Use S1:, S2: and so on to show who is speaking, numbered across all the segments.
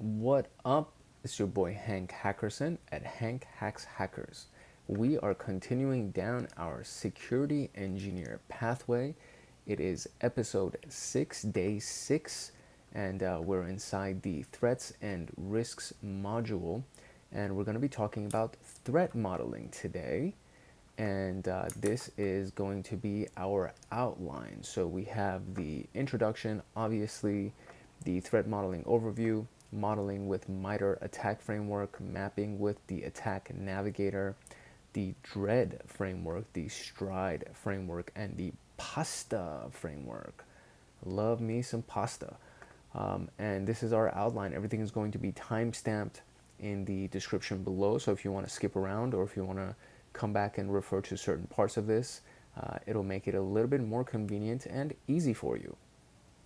S1: What up? It's your boy Hank Hackerson at Hank Hacks Hackers. We are continuing down our security engineer pathway. It is episode 6, day 6, and we're inside the threats and risks module. And we're going to be talking about threat modeling today. And this is going to be our outline. So we have the introduction, obviously, the threat modeling overview, modeling with MITRE attack framework, mapping with the attack navigator, the DREAD framework, the STRIDE framework, and the PASTA framework. Love me some pasta. And this is our outline. Everything is going to be time-stamped in the description below. So if you want to skip around or if you want to come back and refer to certain parts of this, it'll make it a little bit more convenient and easy for you.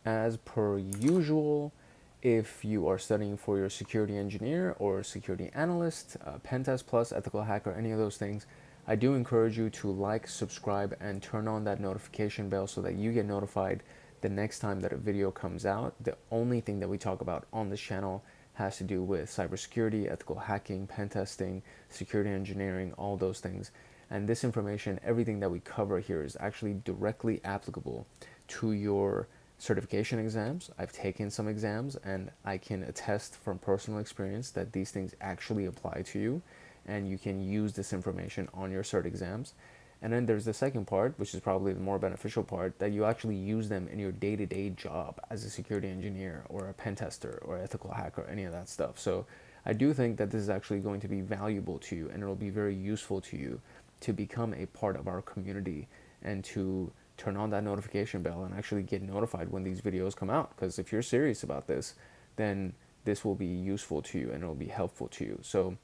S1: As per usual, if you are studying for your security engineer or security analyst, Pentest Plus, Ethical Hacker, any of those things, I do encourage you to like, subscribe, and turn on that notification bell so that you get notified the next time that a video comes out. The only thing that we talk about on this channel has to do with cybersecurity, ethical hacking, pen testing, security engineering, all those things. And this information, everything that we cover here is actually directly applicable to your certification exams. I've taken some exams and I can attest from personal experience that these things actually apply to you and you can use this information on your cert exams. And then there's the second part, which is probably the more beneficial part, that you actually use them in your day-to-day job as a security engineer or a pen tester or ethical hacker, any of that stuff. So I do think that this is actually going to be valuable to you and it'll be very useful to you to become a part of our community and to turn on that notification bell and actually get notified when these videos come out. Because if you're serious about this, then this will be useful to you and it'll be helpful to you. So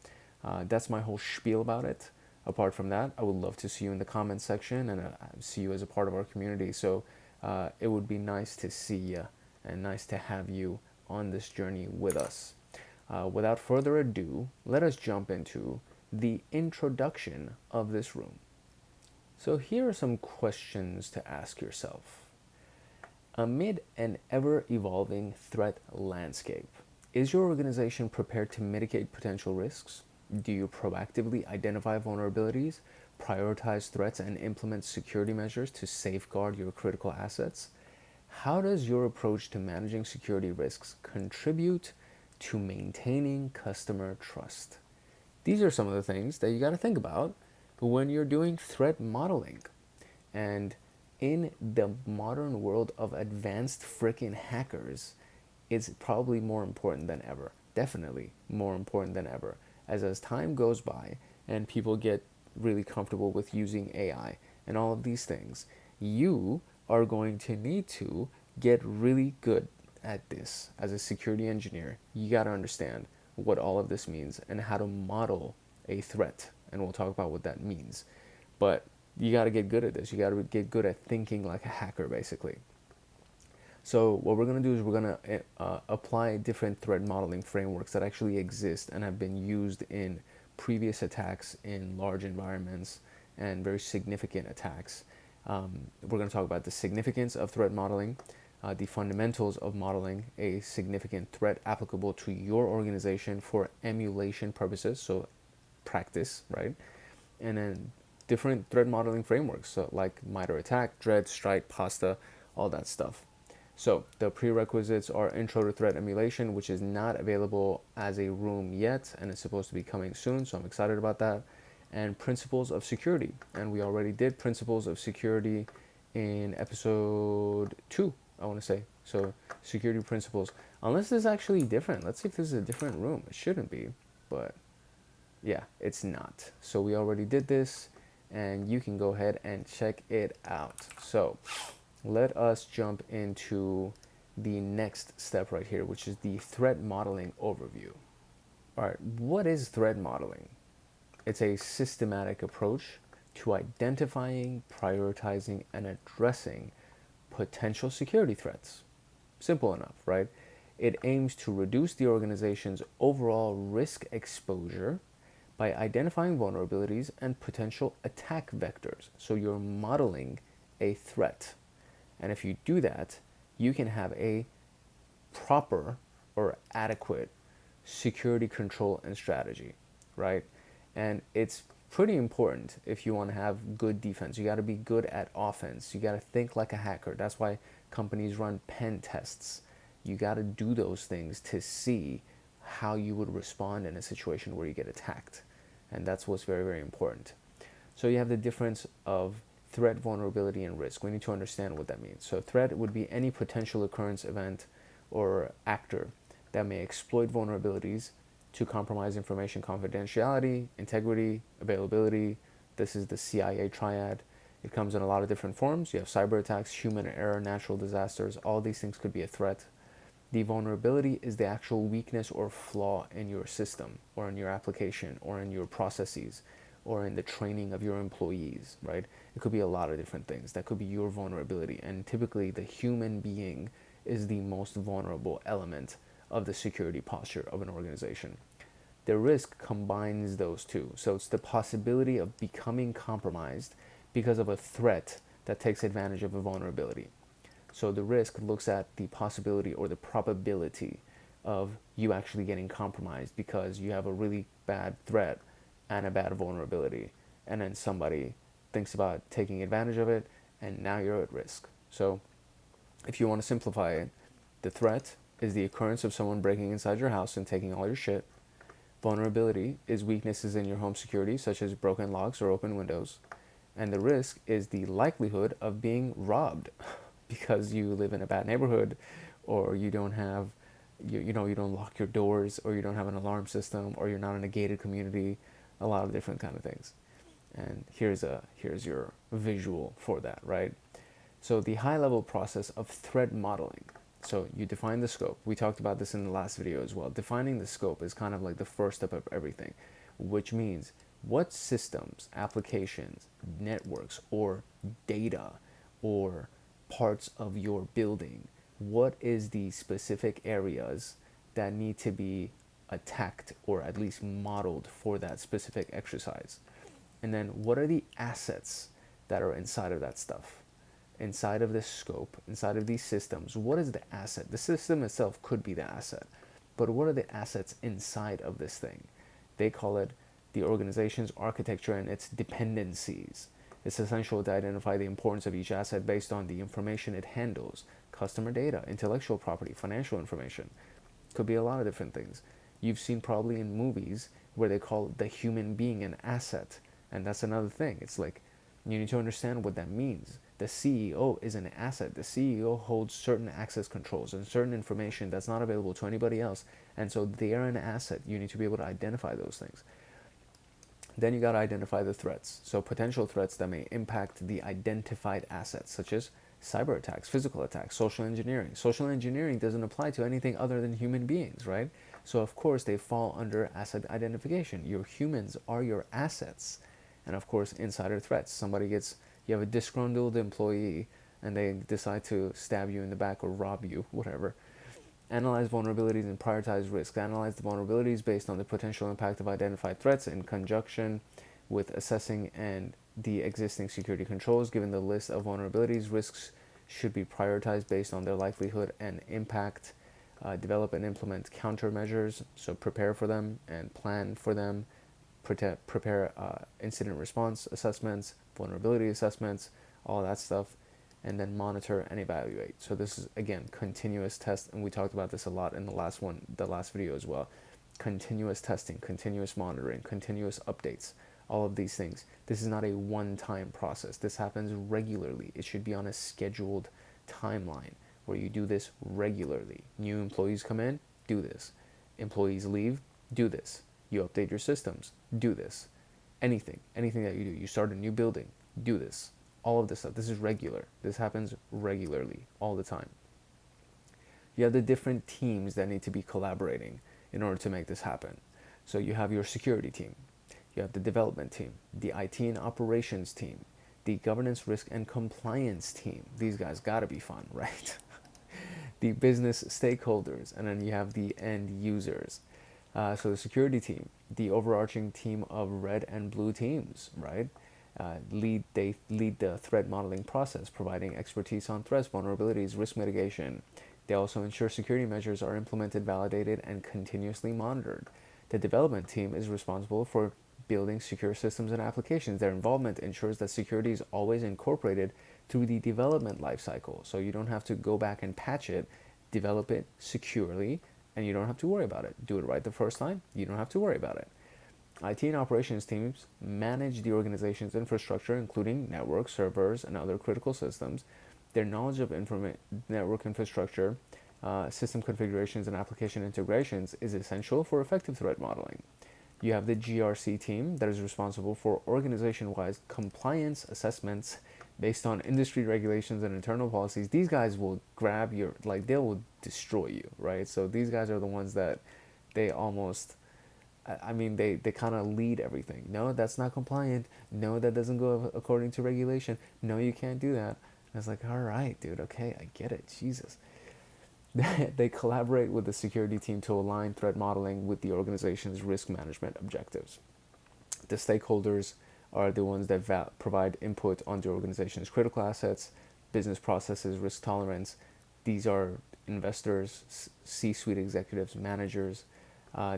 S1: that's my whole spiel about it. Apart from that, I would love to see you in the comments section and see you as a part of our community. So it would be nice to see you and nice to have you on this journey with us. Without further ado, let us jump into the introduction of this room. So here are some questions to ask yourself. Amid an ever-evolving threat landscape, is your organization prepared to mitigate potential risks? Do you proactively identify vulnerabilities, prioritize threats, and implement security measures to safeguard your critical assets? How does your approach to managing security risks contribute to maintaining customer trust? These are some of the things that you got to think about when you're doing threat modeling. And in the modern world of advanced freaking hackers, it's probably more important than ever. Definitely more important than ever. As time goes by and people get really comfortable with using AI and all of these things, you are going to need to get really good at this. As a security engineer, you got to understand what all of this means and how to model a threat. And we'll talk about what that means. But you got to get good at this. You got to get good at thinking like a hacker, basically. So what we're going to do is we're going to apply different threat modeling frameworks that actually exist and have been used in previous attacks in large environments and very significant attacks. We're going to talk about the significance of threat modeling, the fundamentals of modeling a significant threat applicable to your organization for emulation purposes, so practice, right? And then different threat modeling frameworks, so like MITRE ATT&CK, DREAD, STRIDE, PASTA, all that stuff. So the prerequisites are Intro to Threat Emulation, which is not available as a room yet, and it's supposed to be coming soon, so I'm excited about that. And Principles of Security, and we already did Principles of Security in episode 2, I want to say. So security principles, unless this is actually different. Let's see if this is a different room. It shouldn't be, but yeah, it's not. So we already did this, and you can go ahead and check it out. So let us jump into the next step right here, which is the threat modeling overview. All right, what is threat modeling? It's a systematic approach to identifying, prioritizing, and addressing potential security threats. Simple enough, right? It aims to reduce the organization's overall risk exposure by identifying vulnerabilities and potential attack vectors. So you're modeling a threat. And if you do that, you can have a proper or adequate security control and strategy, right? And it's pretty important if you want to have good defense. You got to be good at offense. You got to think like a hacker. That's why companies run pen tests. You got to do those things to see how you would respond in a situation where you get attacked. And that's what's very, very important. So you have the difference of threat, vulnerability, and risk. We need to understand what that means. So threat would be any potential occurrence, event, or actor that may exploit vulnerabilities to compromise information confidentiality, integrity, availability. This is the CIA triad. It comes in a lot of different forms. You have cyber attacks, human error, natural disasters. All these things could be a threat. The vulnerability is the actual weakness or flaw in your system or in your application or in your processes or in the training of your employees, right? It could be a lot of different things. That could be your vulnerability. And typically the human being is the most vulnerable element of the security posture of an organization. The risk combines those two. So it's the possibility of becoming compromised because of a threat that takes advantage of a vulnerability. So the risk looks at the possibility or the probability of you actually getting compromised because you have a really bad threat and a bad vulnerability. And then somebody thinks about taking advantage of it, and now you're at risk. So if you want to simplify it, the threat is the occurrence of someone breaking inside your house and taking all your shit. Vulnerability is weaknesses in your home security, such as broken locks or open windows. And the risk is the likelihood of being robbed because you live in a bad neighborhood, or you don't have, you don't lock your doors, or you don't have an alarm system, or you're not in a gated community. A lot of different kind of things. And here's your visual for that, right? So the high level process of threat modeling. So you define the scope. We talked about this in the last video as well. Defining the scope is kind of like the first step of everything, which means what systems, applications, networks, or data, or parts of your building, what is the specific areas that need to be attacked or at least modeled for that specific exercise? And then what are the assets that are inside of that stuff? Inside of this scope, inside of these systems, what is the asset? The system itself could be the asset, but what are the assets inside of this thing? They call it the organization's architecture and its dependencies. It's essential to identify the importance of each asset based on the information it handles: customer data, intellectual property, financial information. Could be a lot of different things. You've seen probably in movies where they call the human being an asset, and that's another thing. It's like, you need to understand what that means. The CEO is an asset. The CEO holds certain access controls and certain information that's not available to anybody else, and so they are an asset. You need to be able to identify those things. Then you got to identify the threats. So potential threats that may impact the identified assets, such as cyber attacks, physical attacks, social engineering. Social engineering doesn't apply to anything other than human beings, right? So of course they fall under asset identification. Your humans are your assets. And of course, insider threats. You have a disgruntled employee and they decide to stab you in the back or rob you, whatever. Analyze vulnerabilities and prioritize risks. Analyze the vulnerabilities based on the potential impact of identified threats in conjunction with assessing and the existing security controls. Given the list of vulnerabilities, risks should be prioritized based on their likelihood and impact. Develop and implement countermeasures, so prepare for them and plan for them. Prepare incident response assessments, vulnerability assessments, all that stuff, and then monitor and evaluate. So this is, again, continuous test, and we talked about this a lot in the last video as well. Continuous testing, continuous monitoring, continuous updates, all of these things. This is not a one-time process. This happens regularly. It should be on a scheduled timeline where you do this regularly. New employees come in, do this. Employees leave, do this. You update your systems, do this. Anything that you do. You start a new building, do this. All of this stuff. This is regular. This happens regularly, all the time. You have the different teams that need to be collaborating in order to make this happen. So you have your security team. You have the development team, the IT and operations team, the governance, risk, and compliance team. These guys gotta be fun, right? The business stakeholders, and then you have the end users. So the security team, the overarching team of red and blue teams, right? They lead the threat modeling process, providing expertise on threats, vulnerabilities, risk mitigation. They also ensure security measures are implemented, validated, and continuously monitored. The development team is responsible for building secure systems and applications. Their involvement ensures that security is always incorporated through the development lifecycle. So you don't have to go back and patch it, develop it securely, and you don't have to worry about it. Do it right the first time, you don't have to worry about it. IT and operations teams manage the organization's infrastructure, including networks, servers, and other critical systems. Their knowledge of network infrastructure, system configurations, and application integrations is essential for effective threat modeling. You have the GRC team that is responsible for organization-wide compliance assessments based on industry regulations and internal policies. These guys will grab your, like, they will destroy you, right? So these guys are the ones that they almost, I mean, they kind of lead everything. No, that's not compliant. No, that doesn't go according to regulation. No, you can't do that. And it's like, all right, dude, okay, I get it. Jesus. They collaborate with the security team to align threat modeling with the organization's risk management objectives. The stakeholders are the ones that provide input on the organization's critical assets, business processes, risk tolerance. These are investors, C-suite executives, managers.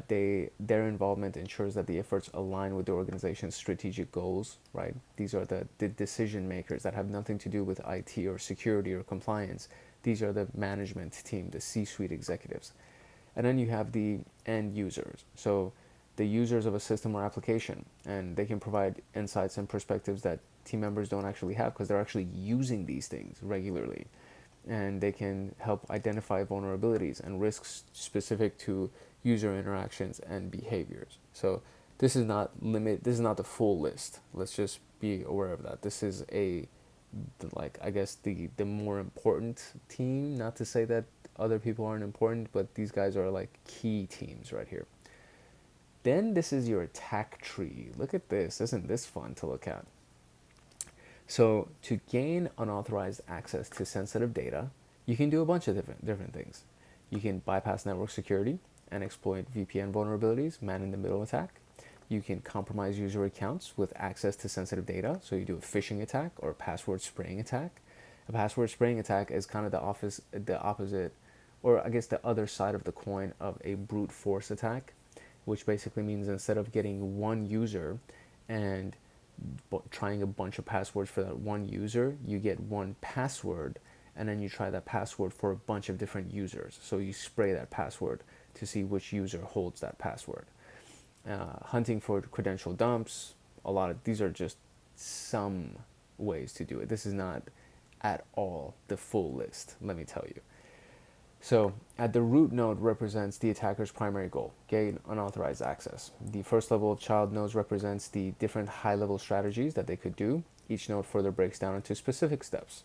S1: Their involvement ensures that the efforts align with the organization's strategic goals, right? These are the decision makers that have nothing to do with IT or security or compliance. These are the management team, the C-suite executives. And then you have the end users. So the users of a system or application, and they can provide insights and perspectives that team members don't actually have because they're actually using these things regularly. And they can help identify vulnerabilities and risks specific to user interactions and behaviors. So this is not the full list. Let's just be aware of that. This is I guess the more important team. Not to say that other people aren't important, but these guys are like key teams right here. Then this is your attack tree. Look at this. Isn't this fun to look at? So to gain unauthorized access to sensitive data, you can do a bunch of different things. You can bypass network security and exploit VPN vulnerabilities, man-in-the-middle attack. You can compromise user accounts with access to sensitive data. So you do a phishing attack or a password spraying attack. A password spraying attack is kind of the opposite, or I guess the other side of the coin of a brute force attack, which basically means instead of getting one user and trying a bunch of passwords for that one user, you get one password and then you try that password for a bunch of different users. So you spray that password to see which user holds that password. Hunting for credential dumps, these are just some ways to do it. This is not at all the full list, let me tell you. So at the root node represents the attacker's primary goal, gain unauthorized access. The first level of child nodes represents the different high-level strategies that they could do. Each node further breaks down into specific steps.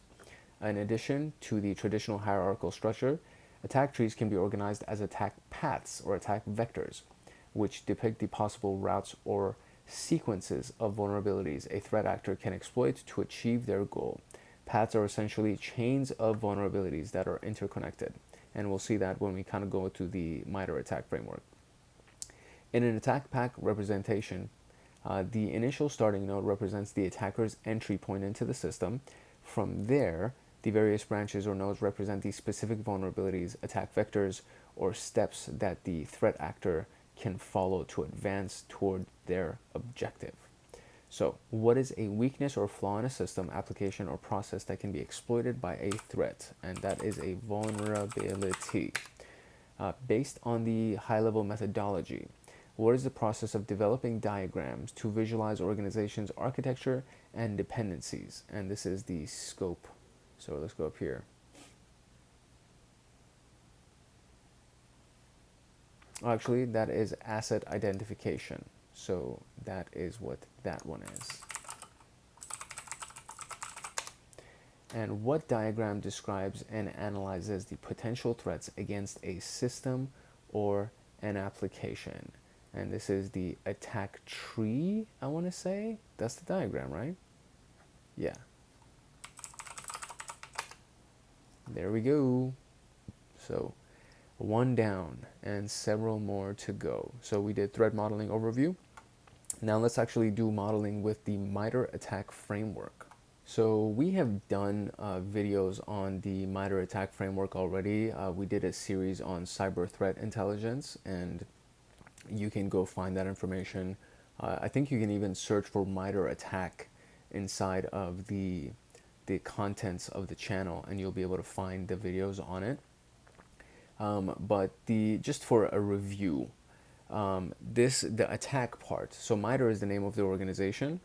S1: In addition to the traditional hierarchical structure, attack trees can be organized as attack paths or attack vectors, which depict the possible routes or sequences of vulnerabilities a threat actor can exploit to achieve their goal. Paths are essentially chains of vulnerabilities that are interconnected, and we'll see that when we kind of go to the MITRE attack framework. In an attack path representation, the initial starting node represents the attacker's entry point into the system. From there, the various branches or nodes represent the specific vulnerabilities, attack vectors, or steps that the threat actor can follow to advance toward their objective. So, what is a weakness or flaw in a system, application, or process that can be exploited by a threat? And that is a vulnerability. Based on the high-level methodology, what is the process of developing diagrams to visualize organizations' architecture and dependencies? And this is the scope. So let's go up here. Actually, that is asset identification. So that is what that one is. And what diagram describes and analyzes the potential threats against a system or an application? And this is the attack tree, I want to say. That's the diagram, right? Yeah. There we go. So one down and several more to go. So we did threat modeling overview. Now let's actually do modeling with the MITRE attack framework. So we have done videos on the MITRE attack framework already. We did a series on cyber threat intelligence, and you can go find that information. I think you can even search for MITRE attack inside of the contents of the channel, and you'll be able to find the videos on it. But just for a review, the attack part. So MITRE is the name of the organization,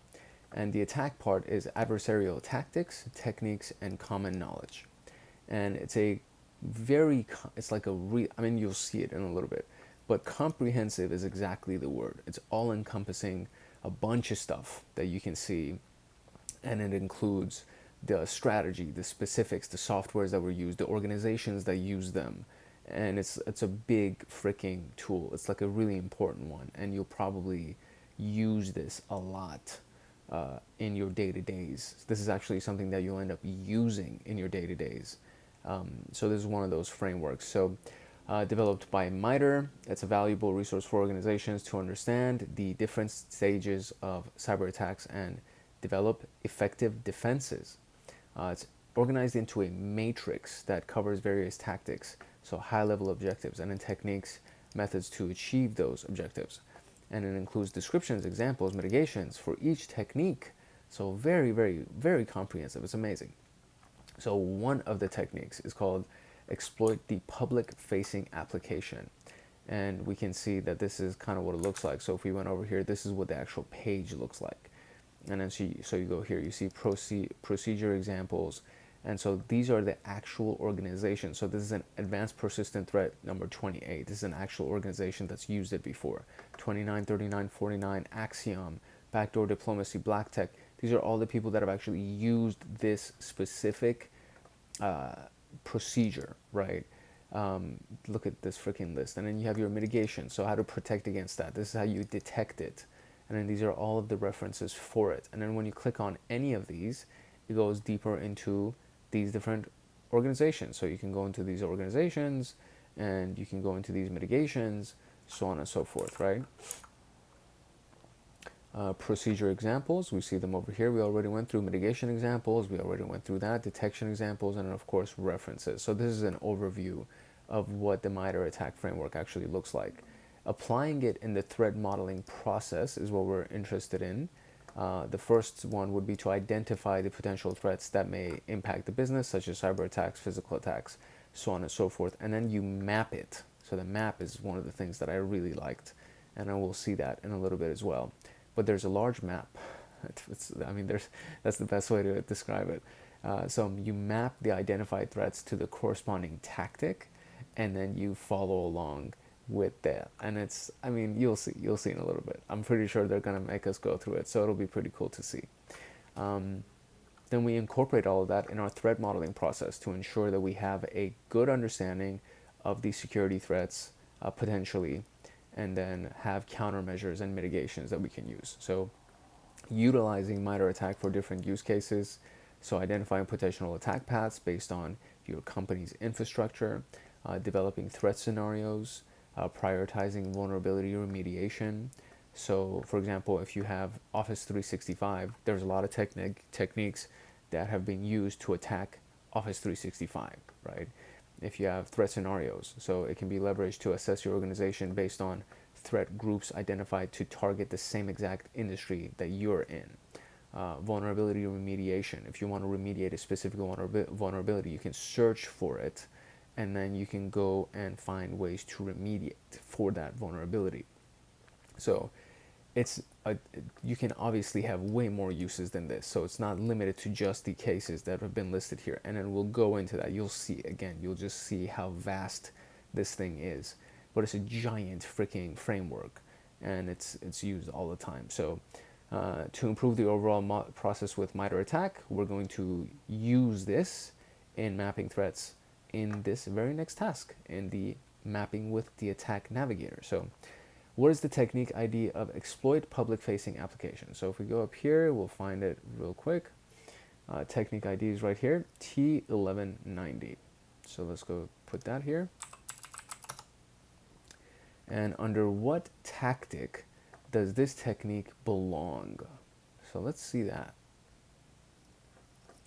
S1: and the attack part is adversarial tactics, techniques, and common knowledge. And it's a it's like I mean, you'll see it in a little bit, but comprehensive is exactly the word. It's all encompassing a bunch of stuff that you can see, and it includes the strategy, the specifics, the softwares that were used, the organizations that use them, and it's a big freaking tool. It's like a really important one, and you'll probably use this a lot in your day-to-days. This is actually something that you'll end up using in your day-to-days. So this is one of those frameworks. So developed by MITRE, it's a valuable resource for organizations to understand the different stages of cyber attacks and develop effective defenses. It's organized into a matrix that covers various tactics, so high-level objectives, and then techniques, methods to achieve those objectives. And it includes descriptions, examples, mitigations for each technique. So very, very, very comprehensive. It's amazing. So one of the techniques is called exploit the public-facing application. And we can see that this is kind of what it looks like. So if we went over here, this is what the actual page looks like. And then so you go here, you see procedure examples. And so these are the actual organizations. So this is an advanced persistent threat number 28. This is an actual organization that's used it before. 29, 39, 49, Axiom, Backdoor Diplomacy, Black Tech. These are all the people that have actually used this specific procedure, right? Look at this freaking list. And then you have your mitigation. So how to protect against that. This is how you detect it. And then these are all of the references for it. And then when you click on any of these, it goes deeper into these different organizations. So you can go into these organizations, and you can go into these mitigations, so on and so forth, right? Procedure examples, we see them over here. We already went through mitigation examples. We already went through that. Detection examples, and then of course references. So this is an overview of what the MITRE attack framework actually looks like. Applying it in the threat modeling process is what we're interested in. The first one would be to identify the potential threats that may impact the business, such as cyber attacks, physical attacks, so on and so forth. And then you map it. So the map is one of the things that I really liked, and I will see that in a little bit as well. But there's a large map. I mean, that's the best way to describe it. So you map the identified threats to the corresponding tactic, and then you follow along with that. And I mean, you'll see in a little bit. I'm pretty sure they're gonna make us go through it, so it'll be pretty cool to see. Then we incorporate all of that in our threat modeling process to ensure that we have a good understanding of the security threats potentially, and then have countermeasures and mitigations that we can use. So utilizing MITRE attack for different use cases. So identifying potential attack paths based on your company's infrastructure, developing threat scenarios, prioritizing vulnerability remediation. So for example, if you have Office 365, there's a lot of techniques that have been used to attack Office 365, right? If you have threat scenarios, so it can be leveraged to assess your organization based on threat groups identified to target the same exact industry that you're in. Vulnerability remediation. If you want to remediate a specific vulnerability, you can search for it, and then you can go and find ways to remediate for that vulnerability. So you can obviously have way more uses than this. So it's not limited to just the cases that have been listed here. And then we'll go into that. You'll see, again, you'll just see how vast this thing is. But it's a giant freaking framework, and it's used all the time. So to improve the overall process with MITRE attack, we're going to use this in mapping threats in this very next task, in the mapping with the attack navigator. So what is the technique ID of exploit public-facing application? So if we go up here, we'll find it real quick. Technique ID is right here, T1190. So let's go put that here. And under what tactic does this technique belong? So let's see that.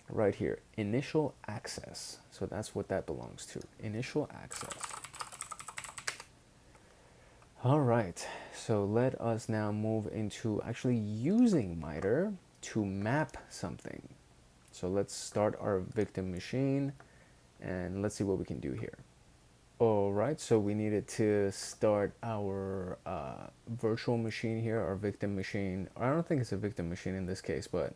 S1: right here, initial access. So that's what that belongs to, initial access. All right, so let us now move into actually using MITRE to map something. So let's start our victim machine and let's see what we can do here. All right, so we needed to start our virtual machine here, our victim machine. I don't think it's a victim machine in this case, but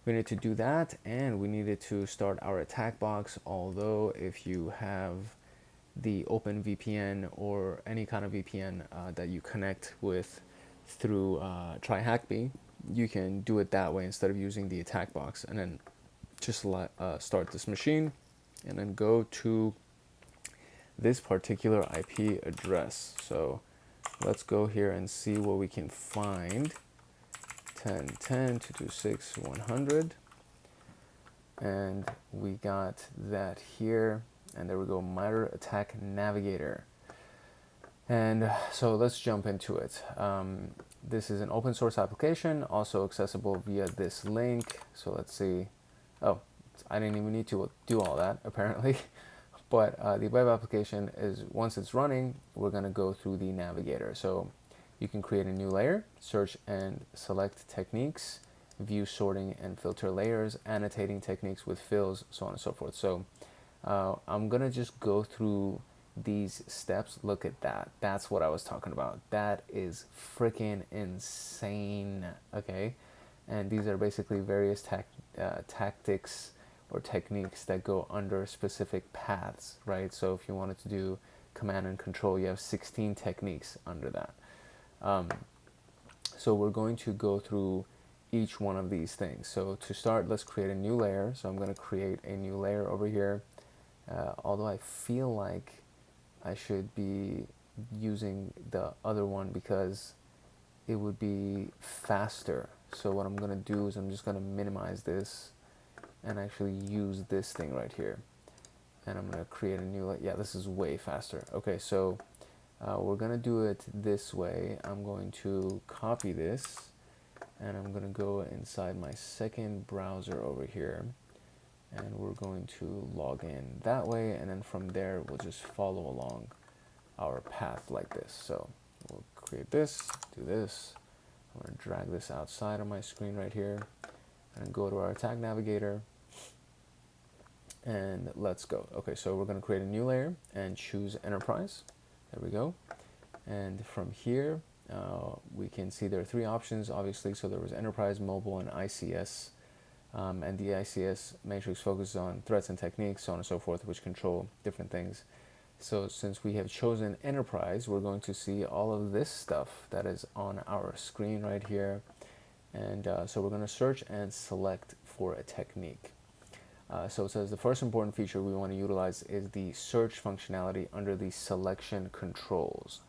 S1: we need to do that, and we needed to start our attack box. Although if you have the OpenVPN or any kind of VPN that you connect with through TryHackMe, you can do it that way instead of using the attack box. And then just start this machine and then go to this particular IP address. So let's go here and see what we can find. 10.10.226.100, and we got that here, and there we go, MITRE attack navigator. And so let's jump into it. This is an open source application, also accessible via this link. So let's see. Oh, I didn't even need to do all that apparently. But the web application is, once it's running, we're going to go through the navigator. So you can create a new layer, search and select techniques, view sorting and filter layers, annotating techniques with fills, so on and so forth. So I'm going to just go through these steps. Look at that. That's what I was talking about. That is freaking insane. Okay. And these are basically various tactics or techniques that go under specific paths, right? So if you wanted to do command and control, you have 16 techniques under that. So we're going to go through each one of these things. So to start, let's create a new layer. So I'm going to create a new layer over here. Although I feel like I should be using the other one because it would be faster. So what I'm going to do is I'm just going to minimize this and actually use this thing right here. And I'm going to create a new, yeah, this is way faster. Okay, so we're going to do it this way. I'm going to copy this and I'm going to go inside my second browser over here. And we're going to log in that way. And then from there, we'll just follow along our path like this. So we'll create this, do this. I'm going to drag this outside of my screen right here and go to our attack navigator. And let's go. Okay, so we're going to create a new layer and choose enterprise. There we go. And from here, we can see there are three options, obviously. So there was enterprise, mobile, and ICS. And the ICS matrix focuses on threats and techniques, so on and so forth, which control different things. So since we have chosen enterprise, we're going to see all of this stuff that is on our screen right here. And so we're going to search and select for a technique. So it says the first important feature we want to utilize is the search functionality under the selection controls.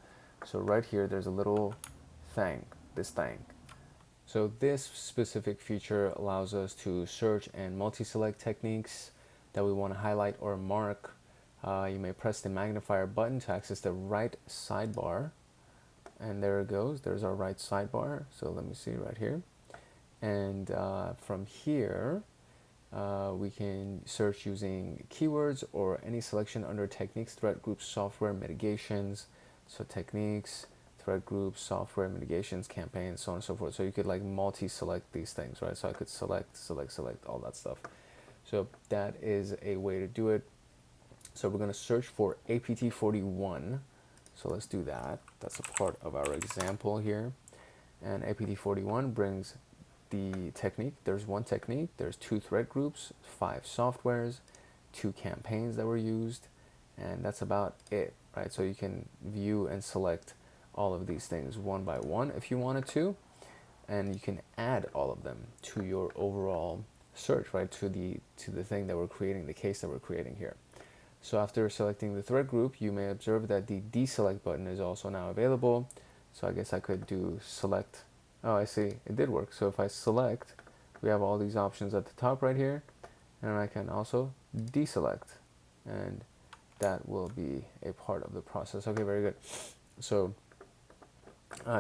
S1: So right here, there's a little thing, this thing. So this specific feature allows us to search and multi-select techniques that we want to highlight or mark. You may press the magnifier button to access the right sidebar. And there it goes. There's our right sidebar. So let me see right here. And from here, we can search using keywords or any selection under techniques, threat groups, software, mitigations. So techniques, threat groups, software, mitigations, campaigns, so on and so forth. So you could like multi-select these things, right? So I could select, all that stuff. So that is a way to do it. So we're going to search for APT41. So let's do that. That's a part of our example here. And APT41 brings the technique. There's one technique, there's 2 threat groups, 5 softwares, 2 campaigns that were used, and that's about it, right? So you can view and select all of these things one by one if you wanted to, and you can add all of them to your overall search, right? To the thing that we're creating, the case that we're creating here. So after selecting the threat group, you may observe that the deselect button is also now available. So I guess I could do select. Oh, I see, it did work. So if I select, we have all these options at the top right here, and I can also deselect, and that will be a part of the process. Okay, very good. So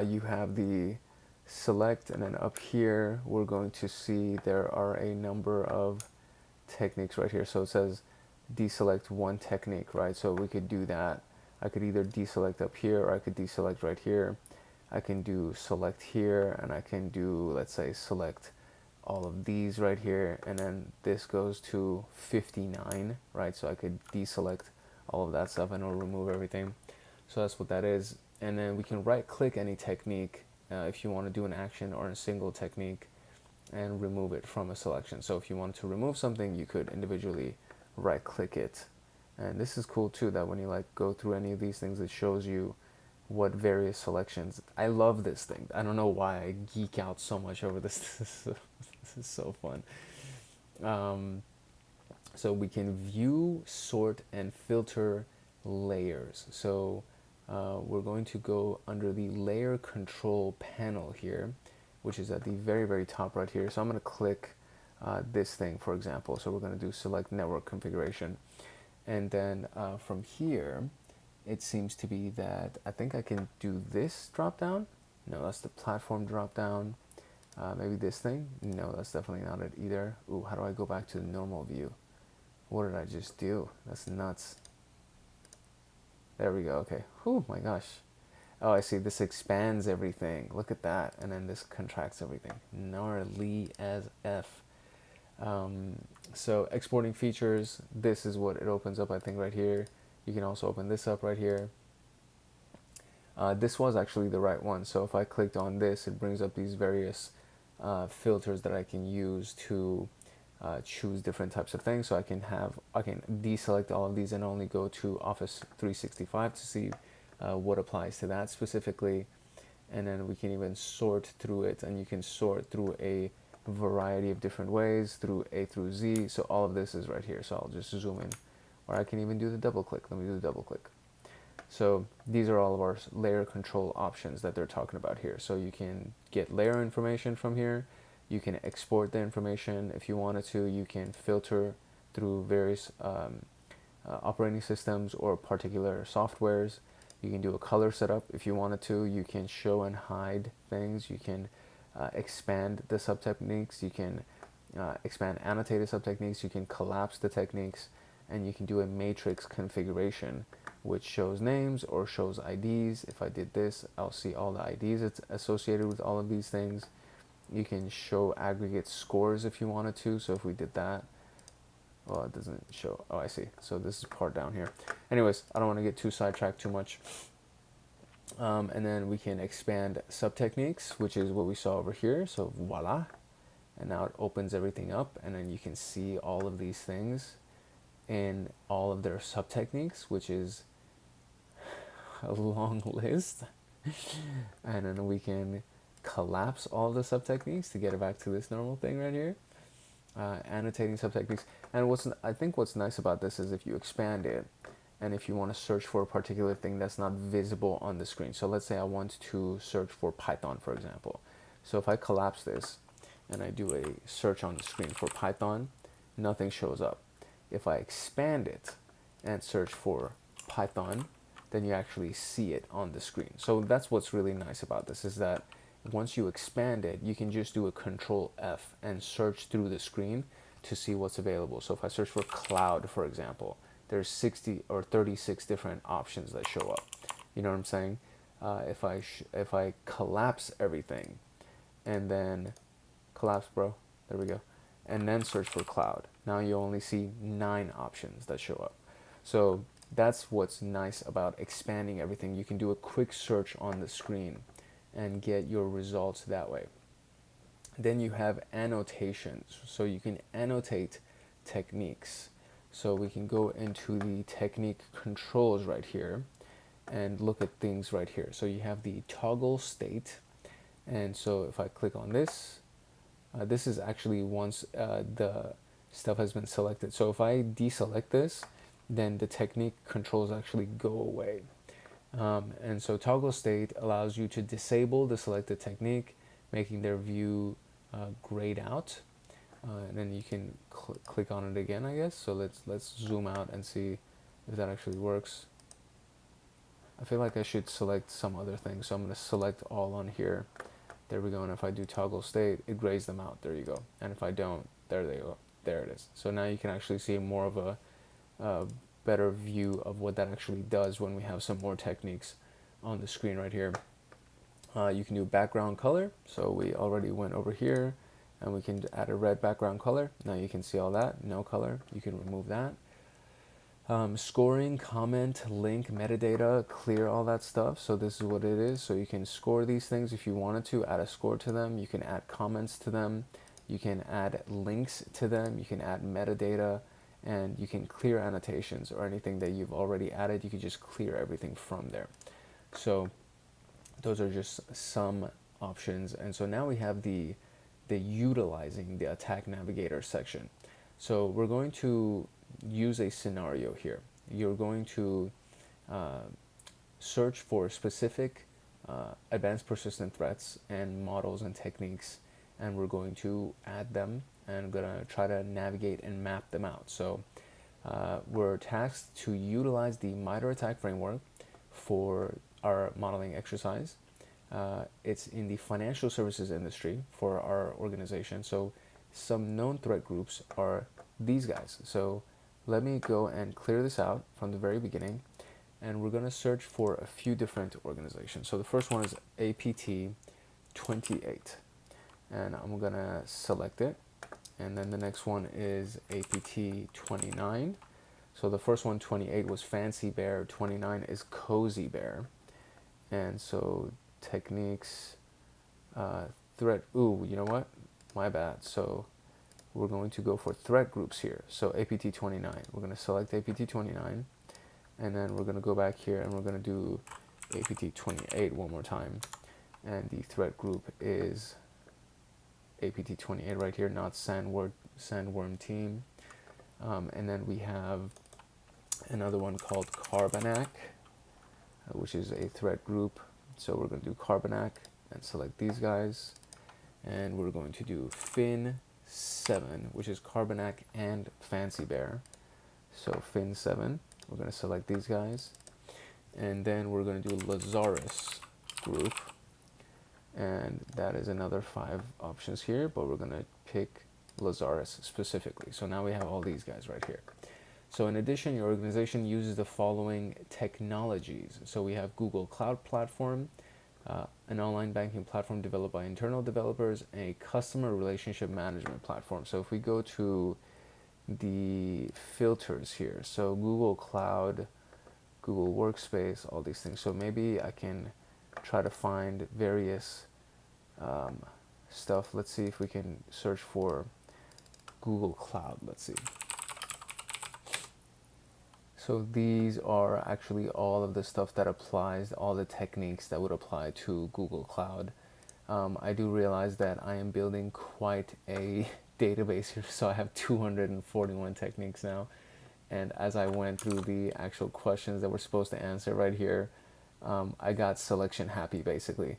S1: you have the select, and then up here we're going to see there are a number of techniques right here. So it says deselect one technique, right? So we could do that. I could either deselect up here or I could deselect right here. I can do select here, and I can do, let's say, select all of these right here, and then this goes to 59, right? So I could deselect all of that stuff and it'll remove everything. So that's what that is. And then we can right click any technique if you want to do an action or a single technique and remove it from a selection. So if you wanted to remove something, you could individually right click it. And this is cool too, that when you like go through any of these things, it shows you what various selections. I love this thing. I don't know why I geek out so much over this. This is so fun. So we can view, sort, and filter layers. So we're going to go under the layer control panel here, which is at the very, very top right here. So I'm going to click this thing, for example. So we're going to do select network configuration. And then from here, it seems to be that I think I can do this drop down. No, that's the platform drop down. Maybe this thing. No, that's definitely not it either. Ooh, how do I go back to the normal view? What did I just do? That's nuts. There we go. Okay. Oh my gosh. Oh, I see. This expands everything. Look at that. And then this contracts everything. Gnarly as F. So exporting features. This is what it opens up, I think, right here. You can also open this up right here. This was actually the right one. So if I clicked on this, it brings up these various filters that I can use to choose different types of things. So I can deselect all of these and only go to Office 365 to see what applies to that specifically. And then we can even sort through it, and you can sort through a variety of different ways through A through Z. So all of this is right here. So I'll just zoom in, or I can even do the double click. Let me do the double click. So these are all of our layer control options that they're talking about here. So you can get layer information from here. You can export the information if you wanted to. You can filter through various operating systems or particular softwares. You can do a color setup if you wanted to. You can show and hide things. You can expand the sub-techniques. You can expand annotated sub-techniques. You can collapse the techniques. And you can do a matrix configuration, which shows names or shows IDs. If I did this, I'll see all the IDs that's associated with all of these things. You can show aggregate scores if you wanted to. So if we did that, well, it doesn't show. Oh, I see. So this is part down here. Anyways, I don't want to get too sidetracked too much. And then we can expand sub-techniques, which is what we saw over here. So voila. And now it opens everything up, and then you can see all of these things in all of their sub-techniques, which is a long list. And then we can collapse all the sub-techniques to get it back to this normal thing right here. Annotating sub-techniques. And I think what's nice about this is if you expand it, and if you want to search for a particular thing that's not visible on the screen. So let's say I want to search for Python, for example. So if I collapse this and I do a search on the screen for Python, nothing shows up. If I expand it and search for Python, then you actually see it on the screen. So that's what's really nice about this, is that once you expand it, you can just do a Control F and search through the screen to see what's available. So if I search for cloud, for example, there's 60 or 36 different options that show up. You know what I'm saying? If I collapse everything and then collapse, bro, there we go, and then search for cloud, now you only see 9 options that show up. So that's what's nice about expanding everything. You can do a quick search on the screen and get your results that way. Then you have annotations. So you can annotate techniques. So we can go into the technique controls right here and look at things right here. So you have the toggle state. And so if I click on this, this is actually once the stuff has been selected. So if I deselect this, then the technique controls actually go away. And so toggle state allows you to disable the selected technique, making their view grayed out. And then you can click on it again, I guess. So let's zoom out and see if that actually works. I feel like I should select some other thing. So I'm going to select all on here. There we go. And if I do toggle state, it grays them out. There you go. And if I don't, there they go. there it is. So now you can actually see more of a better view of what that actually does when we have some more techniques on the screen right here. You can do background color. So we already went over here and we can add a red background color. Now you can see all that, no color, you can remove that. Scoring, comment, link, metadata, clear all that stuff. So this is what it is. So you can score these things if you wanted to, add a score to them. You can add comments to them. You can add links to them. You can add metadata, and you can clear annotations or anything that you've already added. You can just clear everything from there. So those are just some options. And so now we have the utilizing the attack navigator section. So we're going to use a scenario here. You're going to search for specific advanced persistent threats and models and techniques, and we're going to add them and going to try to navigate and map them out. So we're tasked to utilize the MITRE attack framework for our modeling exercise. It's in the financial services industry for our organization. So some known threat groups are these guys. So let me go and clear this out from the very beginning, and we're going to search for a few different organizations. So the first one is ATT&CK, and I'm going to select it. And then the next one is ATT&CK. So the first one, 28, was Fancy Bear. 29 is Cozy Bear. And so techniques, threat, ooh, you know what? My bad. So we're going to go for threat groups here. So APT29, we're going to select APT29, and then we're going to go back here and we're going to do APT28 one more time. And the threat group is APT28 right here, not Sandworm Team. And then we have another one called Carbonac, which is a threat group. So we're going to do Carbonac and select these guys. And we're going to do Fin7, which is Carbonac and Fancy Bear. So Fin7, we're going to select these guys. And then we're going to do Lazarus group. And that is another 5 options here, but we're going to pick Lazarus specifically. So now we have all these guys right here. So in addition, your organization uses the following technologies. So we have Google Cloud Platform, an online banking platform developed by internal developers, and a customer relationship management platform. So if we go to the filters here, so Google Cloud, Google Workspace, all these things. So maybe I can try to find various stuff. Let's see if we can search for Google Cloud. Let's see. So these are actually all of the stuff that applies, all the techniques that would apply to Google Cloud. I do realize that I am building quite a database here, so I have 241 techniques now. And as I went through the actual questions that we're supposed to answer right here, I got selection happy basically.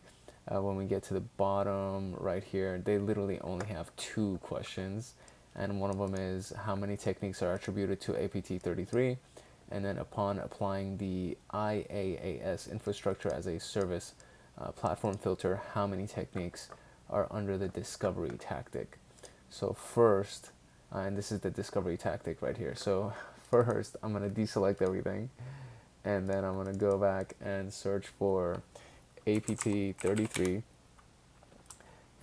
S1: When we get to the bottom right here, they literally only have 2 questions. And one of them is how many techniques are attributed to APT33? And then upon applying the IaaS infrastructure as a service platform filter, how many techniques are under the discovery tactic? So first, and this is the discovery tactic right here. So first, I'm going to deselect everything, and then I'm going to go back and search for APT33.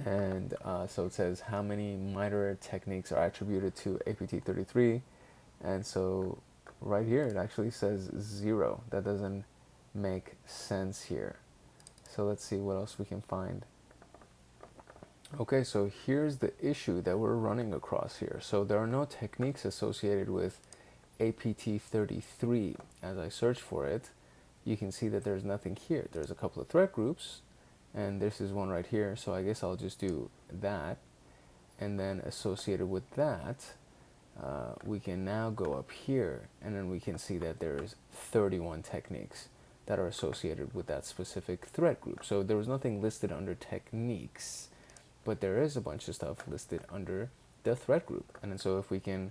S1: And so it says how many MITRE techniques are attributed to APT33. And so right here, it actually says 0. That doesn't make sense here. So let's see what else we can find. Okay, so here's the issue that we're running across here. So there are no techniques associated with APT33. As I search for it, you can see that there's nothing here. There's a couple of threat groups, and this is one right here. So I guess I'll just do that. And then associated with that, we can now go up here, and then we can see that there's 31 techniques that are associated with that specific threat group. So there was nothing listed under techniques, but there is a bunch of stuff listed under the threat group. And then so if we do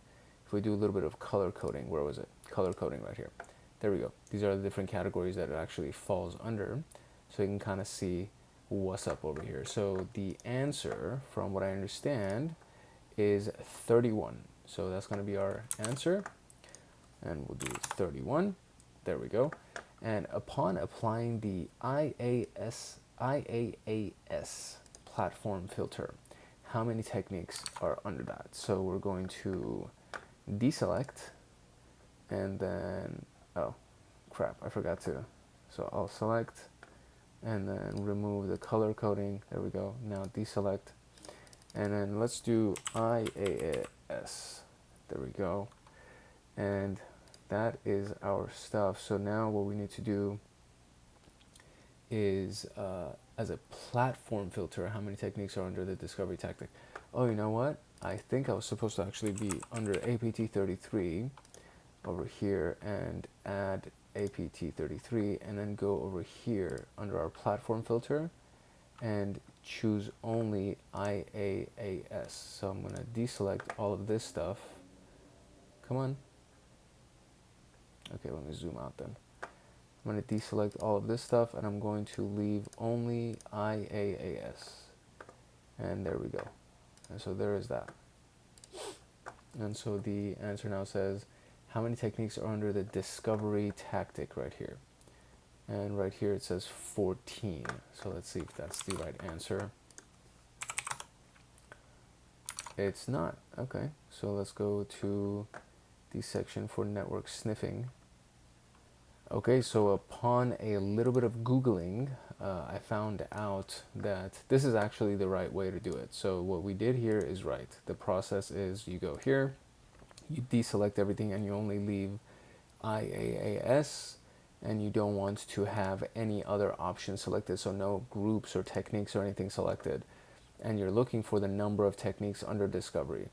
S1: a little bit of color coding, where was it? Color coding right here. There we go. These are the different categories that it actually falls under. So you can kind of see what's up over here. So the answer, from what I understand, is 31. So that's going to be our answer. And we'll do 31. There we go. And upon applying the IaaS platform filter, how many techniques are under that? So we're going to deselect, and then, oh crap, I forgot to. So I'll select and then remove the color coding. There we go. Now deselect, and then let's do IaaS. There we go. And that is our stuff. So now what we need to do is, as a platform filter, how many techniques are under the discovery tactic? Oh, you know what? I think I was supposed to actually be under APT33 over here and add APT33 and then go over here under our platform filter and choose only IaaS. So I'm going to deselect all of this stuff. Come on. Okay, let me zoom out then. I'm going to deselect all of this stuff and I'm going to leave only IaaS. And there we go. And so there is that. And so the answer now says, how many techniques are under the discovery tactic right here? And right here it says 14. So let's see if that's the right answer. It's not. Okay, so let's go to the section for network sniffing. Okay, so upon a little bit of Googling, I found out that this is actually the right way to do it. So what we did here is right. The process is you go here, you deselect everything, and you only leave IaaS, and you don't want to have any other options selected, so no groups or techniques or anything selected. And you're looking for the number of techniques under discovery.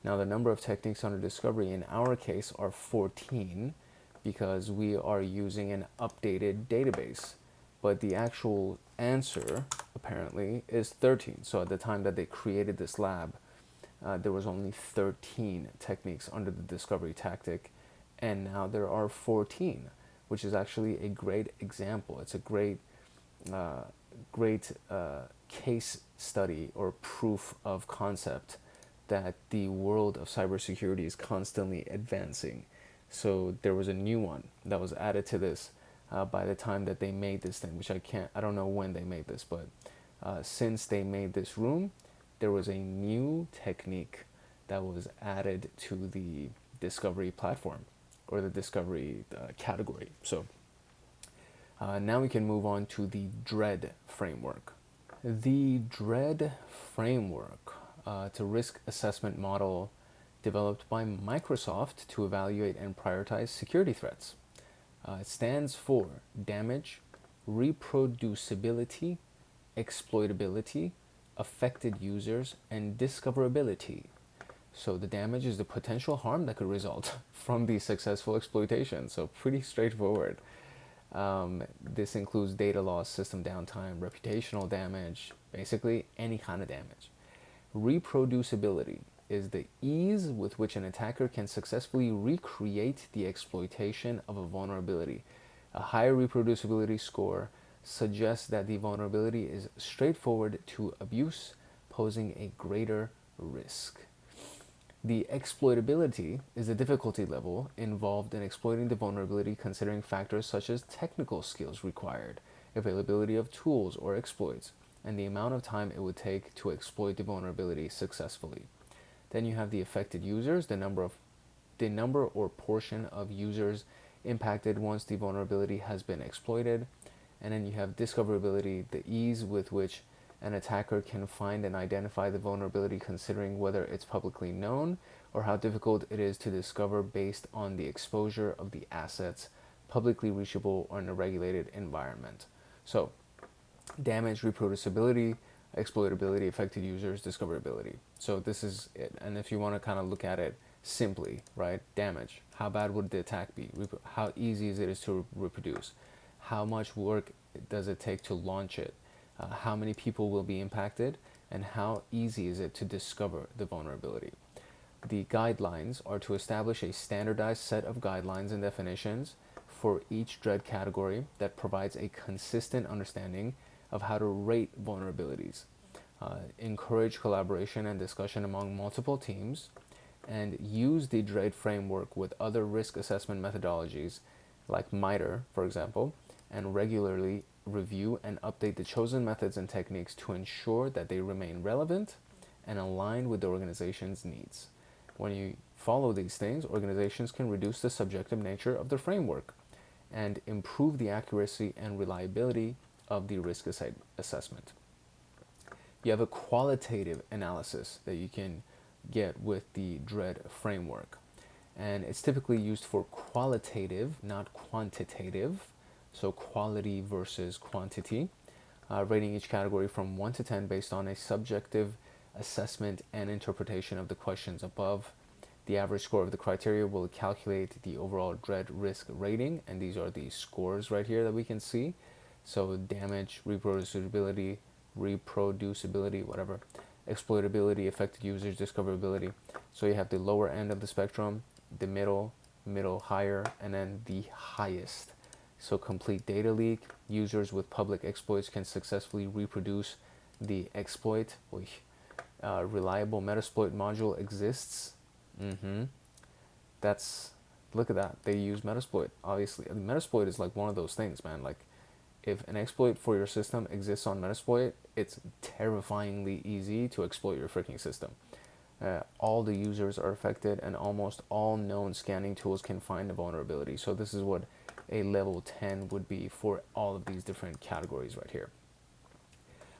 S1: Now the number of techniques under discovery in our case are 14, because we are using an updated database. But the actual answer, apparently, is 13. So at the time that they created this lab, there was only 13 techniques under the discovery tactic, and now there are 14, which is actually a great example. It's a great case study or proof of concept that the world of cybersecurity is constantly advancing. So there was a new one that was added to this by the time that they made this thing, which I don't know when they made this, but since they made this room, there was a new technique that was added to the discovery platform or the discovery category. So now we can move on to the tHreAt framework. The tHreAt framework, it's a risk assessment model developed by Microsoft to evaluate and prioritize security threats. It stands for damage, reproducibility, exploitability, affected users, and discoverability. So the damage is the potential harm that could result from the successful exploitation. So pretty straightforward. This includes data loss, system downtime, reputational damage, basically any kind of damage. Reproducibility is the ease with which an attacker can successfully recreate the exploitation of a vulnerability. A higher reproducibility score suggests that the vulnerability is straightforward to abuse, posing a greater risk. The exploitability is the difficulty level involved in exploiting the vulnerability, considering factors such as technical skills required, availability of tools or exploits, and the amount of time it would take to exploit the vulnerability successfully. Then you have the affected users, the number or portion of users impacted once the vulnerability has been exploited. And then you have discoverability, the ease with which an attacker can find and identify the vulnerability, considering whether it's publicly known or how difficult it is to discover based on the exposure of the assets, publicly reachable or in a regulated environment. So damage, reproducibility, exploitability, affected users, discoverability. So this is it. And if you want to kind of look at it simply, right? Damage. How bad would the attack be? How easy is it to reproduce? How much work does it take to launch it? How many people will be impacted? And how easy is it to discover the vulnerability? The guidelines are to establish a standardized set of guidelines and definitions for each tHreAt category that provides a consistent understanding of how to rate vulnerabilities, encourage collaboration and discussion among multiple teams, and use the tHreAt framework with other risk assessment methodologies like MITRE, for example, and regularly review and update the chosen methods and techniques to ensure that they remain relevant and aligned with the organization's needs. When you follow these things, organizations can reduce the subjective nature of the framework and improve the accuracy and reliability of the risk assessment. You have a qualitative analysis that you can get with the tHreAt framework. And it's typically used for qualitative, not quantitative, so quality versus quantity, rating each category from 1 to 10 based on a subjective assessment and interpretation of the questions above. The average score of the criteria will calculate the overall tHreAt risk rating, and these are the scores right here that we can see. So damage, reproducibility, whatever, exploitability, affected users, discoverability. So you have the lower end of the spectrum, the middle, higher, and then the highest. So complete data leak, users with public exploits can successfully reproduce the exploit. Reliable Metasploit module exists. Look at that. They use Metasploit, obviously. I mean, Metasploit is like one of those things, man. Like, if an exploit for your system exists on Metasploit, it's terrifyingly easy to exploit your freaking system. All the users are affected, and almost all known scanning tools can find a vulnerability. So this is what a level 10 would be for all of these different categories right here.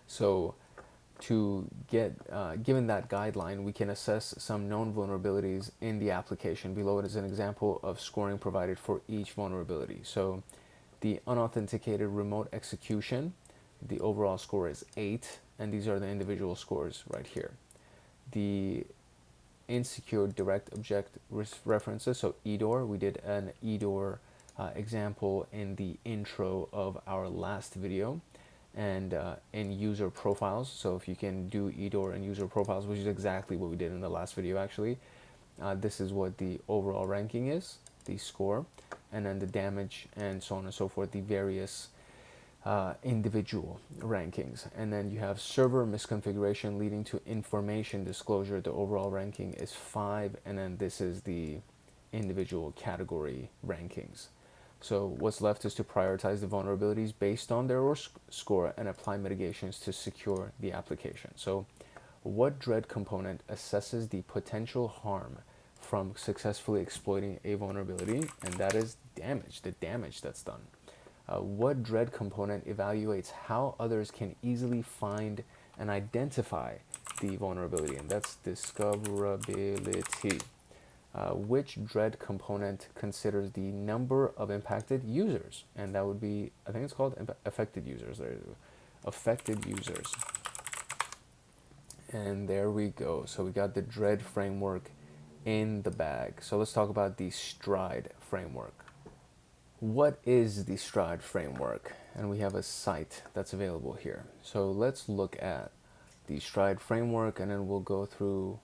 S1: So to get, given that guideline, we can assess some known vulnerabilities in the application. Below it is an example of scoring provided for each vulnerability. So the unauthenticated remote execution, the overall score is 8, and these are the individual scores right here. The insecure direct object references, so EDOR, we did an EDOR example in the intro of our last video, and in user profiles. So if you can do EDOR and user profiles, which is exactly what we did in the last video actually, this is what the overall ranking is, the score, and then the damage and so on and so forth, the various individual rankings. And then you have server misconfiguration leading to information disclosure. The overall ranking is 5, and then this is the individual category rankings. So what's left is to prioritize the vulnerabilities based on their score and apply mitigations to secure the application. So what tHreAt component assesses the potential harm from successfully exploiting a vulnerability? And that is damage, the damage that's done. What tHreAt component evaluates how others can easily find and identify the vulnerability? And that's discoverability. Which tHreAt component considers the number of impacted users? And that would be, I think it's called affected users. Affected users. And there we go. So we got the tHreAt framework in the bag. So let's talk about the Stride framework. What is the Stride framework? And we have a site that's available here. So let's look at the Stride framework, and then we'll go through.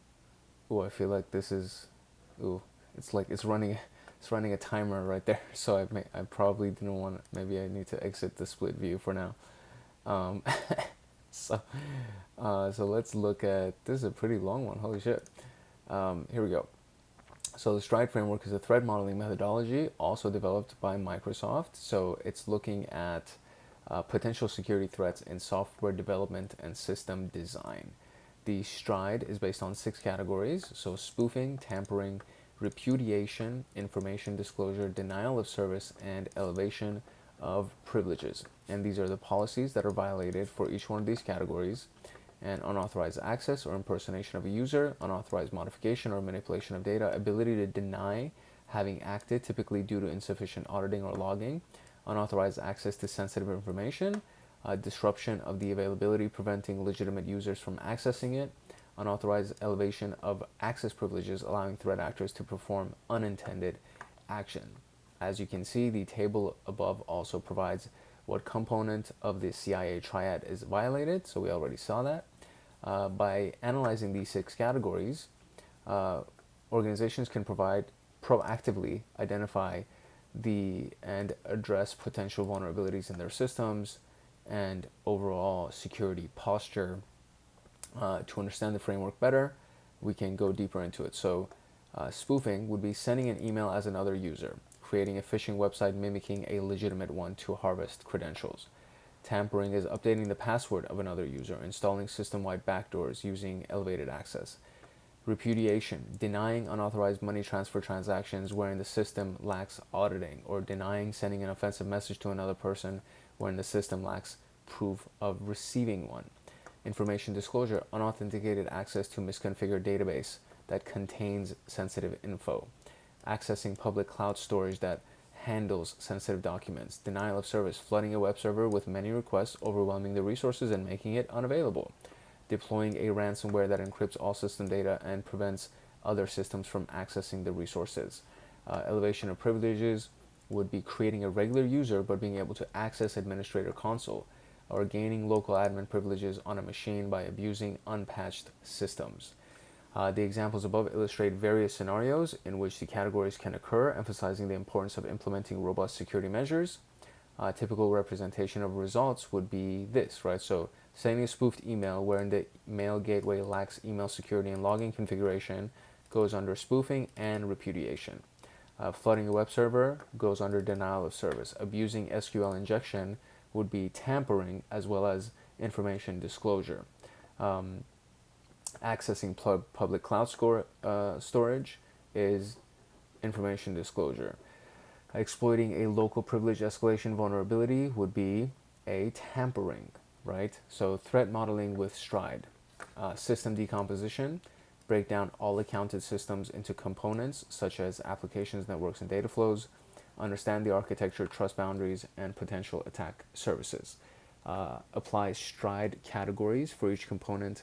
S1: Oh, I feel like this is. Ooh, it's like it's running a timer right there. So I probably didn't want. Maybe I need to exit the split view for now. So let's look at. This is a pretty long one. Holy shit. Here we go. So the Stride framework is a threat modeling methodology also developed by Microsoft. So it's looking at potential security threats in software development and system design. The Stride is based on 6 categories. So spoofing, tampering, repudiation, information disclosure, denial of service, and elevation of privileges. And these are the policies that are violated for each one of these categories. And unauthorized access or impersonation of a user, unauthorized modification or manipulation of data, ability to deny having acted, typically due to insufficient auditing or logging, unauthorized access to sensitive information, disruption of the availability, preventing legitimate users from accessing it, unauthorized elevation of access privileges, allowing threat actors to perform unintended action. As you can see, the table above also provides what component of the CIA tHreAt is violated, so we already saw that. By analyzing these 6 categories, organizations can proactively identify and address potential vulnerabilities in their systems and overall security posture. To understand the framework better, we can go deeper into it. So Spoofing would be sending an email as another user, creating a phishing website mimicking a legitimate one to harvest credentials. Tampering is updating the password of another user, installing system-wide backdoors using elevated access. Repudiation, denying unauthorized money transfer transactions wherein the system lacks auditing, or denying sending an offensive message to another person wherein the system lacks proof of receiving one. Information disclosure, unauthenticated access to misconfigured database that contains sensitive info. Accessing public cloud storage that handles sensitive documents. Denial of service, flooding a web server with many requests, overwhelming the resources and making it unavailable. Deploying a ransomware that encrypts all system data and prevents other systems from accessing the resources. Elevation of privileges would be creating a regular user but being able to access administrator console, or gaining local admin privileges on a machine by abusing unpatched systems. The examples above illustrate various scenarios in which the categories can occur, emphasizing the importance of implementing robust security measures. Typical representation of results would be this, right? So sending a spoofed email wherein the mail gateway lacks email security and login configuration goes under spoofing and repudiation. Flooding a web server goes under denial of service. Abusing SQL injection would be tampering, as well as information disclosure. Accessing public cloud storage is information disclosure. Exploiting a local privilege escalation vulnerability would be a tampering, right? So threat modeling with STRIDE. System decomposition, break down all accounted systems into components such as applications, networks, and data flows. Understand the architecture, trust boundaries, and potential attack surfaces. Apply STRIDE categories for each component.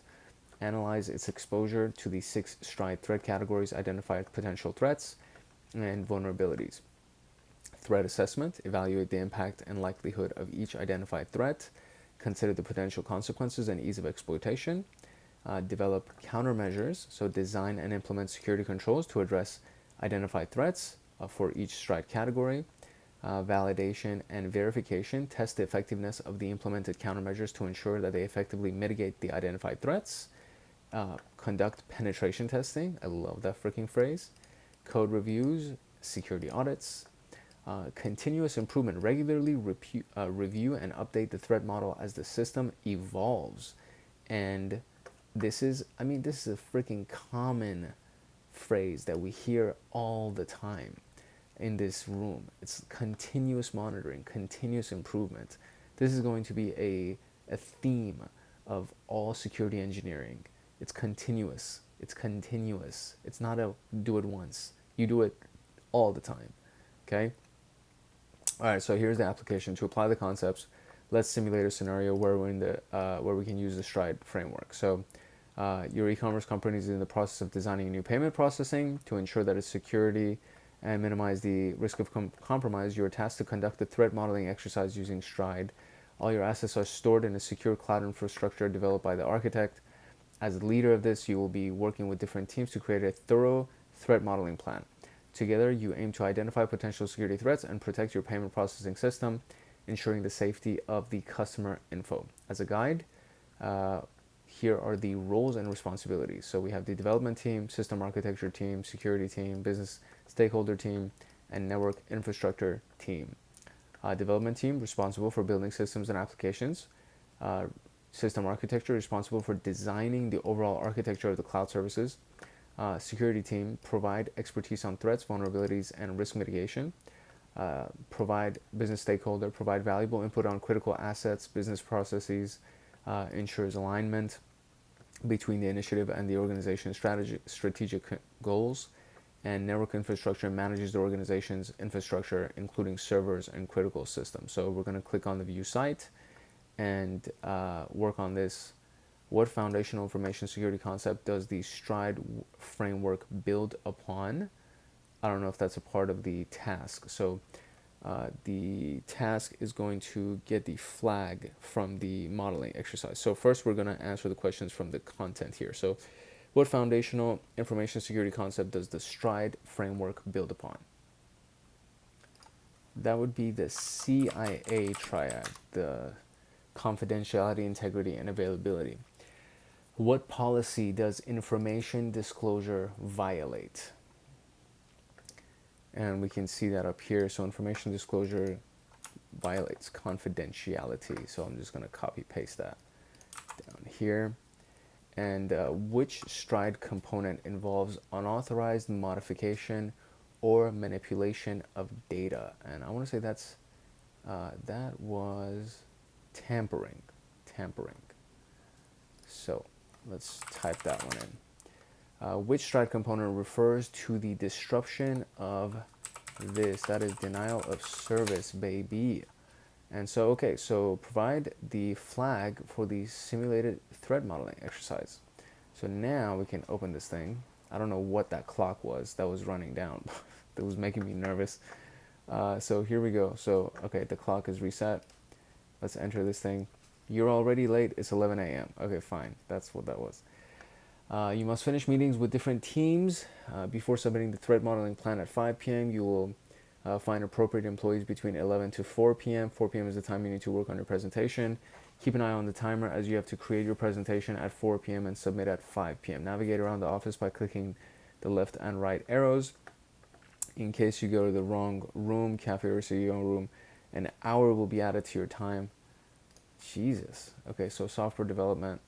S1: Analyze its exposure to the 6 STRIDE threat categories, identify potential threats and vulnerabilities. Threat assessment, evaluate the impact and likelihood of each identified threat. Consider the potential consequences and ease of exploitation. Develop countermeasures, so design and implement security controls to address identified threats for each STRIDE category. Validation and verification, test the effectiveness of the implemented countermeasures to ensure that they effectively mitigate the identified threats. Conduct penetration testing, I love that freaking phrase. Code reviews, security audits. Continuous improvement, regularly review and update the threat model as the system evolves. And this is a freaking common phrase that we hear all the time in this room. It's continuous monitoring, continuous improvement. This is going to be a theme of all security engineering. It's continuous. It's continuous. It's not a do it once. You do it all the time. Okay? All right, so here's the application. To apply the concepts, let's simulate a scenario where we're in the where we can use the STRIDE framework. So your e-commerce company is in the process of designing a new payment processing. To ensure that its security and minimize the risk of compromise, you are tasked to conduct a threat modeling exercise using STRIDE. All your assets are stored in a secure cloud infrastructure developed by the architect. As the leader of this, you will be working with different teams to create a thorough threat modeling plan. Together, you aim to identify potential security threats and protect your payment processing system, ensuring the safety of the customer info. As a guide, here are the roles and responsibilities. So we have the development team, system architecture team, security team, business stakeholder team, and network infrastructure team. Development team responsible for building systems and applications. System architecture responsible for designing the overall architecture of the cloud services. Security team provide expertise on threats, vulnerabilities, and risk mitigation. Provide business stakeholder, provide valuable input on critical assets, business processes, ensures alignment between the initiative and the organization's strategic goals. And network infrastructure manages the organization's infrastructure, including servers and critical systems. So we're going to click on the view site and work on this. What foundational information security concept does the STRIDE framework build upon? I don't know if that's a part of the task. So the task is going to get the flag from the modeling exercise. So first we're going to answer the questions from the content here. So what foundational information security concept does the STRIDE framework build upon? That would be the CIA triad, the confidentiality, integrity, and availability. What policy does information disclosure violate? And we can see that up here. So information disclosure violates confidentiality. So I'm just going to copy paste that down here. And which stride component involves unauthorized modification or manipulation of data? And I want to say that was tampering. So let's type that one in. Which stride component refers to the disruption of this? That is denial of service, baby. And so, okay, so provide the flag for the simulated threat modeling exercise. So now we can open this thing. I don't know what that clock was that was running down. That was making me nervous. So here we go. So, okay, the clock is reset. Let's enter this thing. You're already late. It's 11 a.m. Okay, fine. That's what that was. You must finish meetings with different teams before submitting the threat modeling plan at 5 p.m. You will find appropriate employees between 11 to 4 p.m. 4 p.m. is the time you need to work on your presentation. Keep an eye on the timer as you have to create your presentation at 4 p.m. and submit at 5 p.m. Navigate around the office by clicking the left and right arrows. In case you go to the wrong room, cafe or CEO room, an hour will be added to your time. Jesus. Okay, so software development.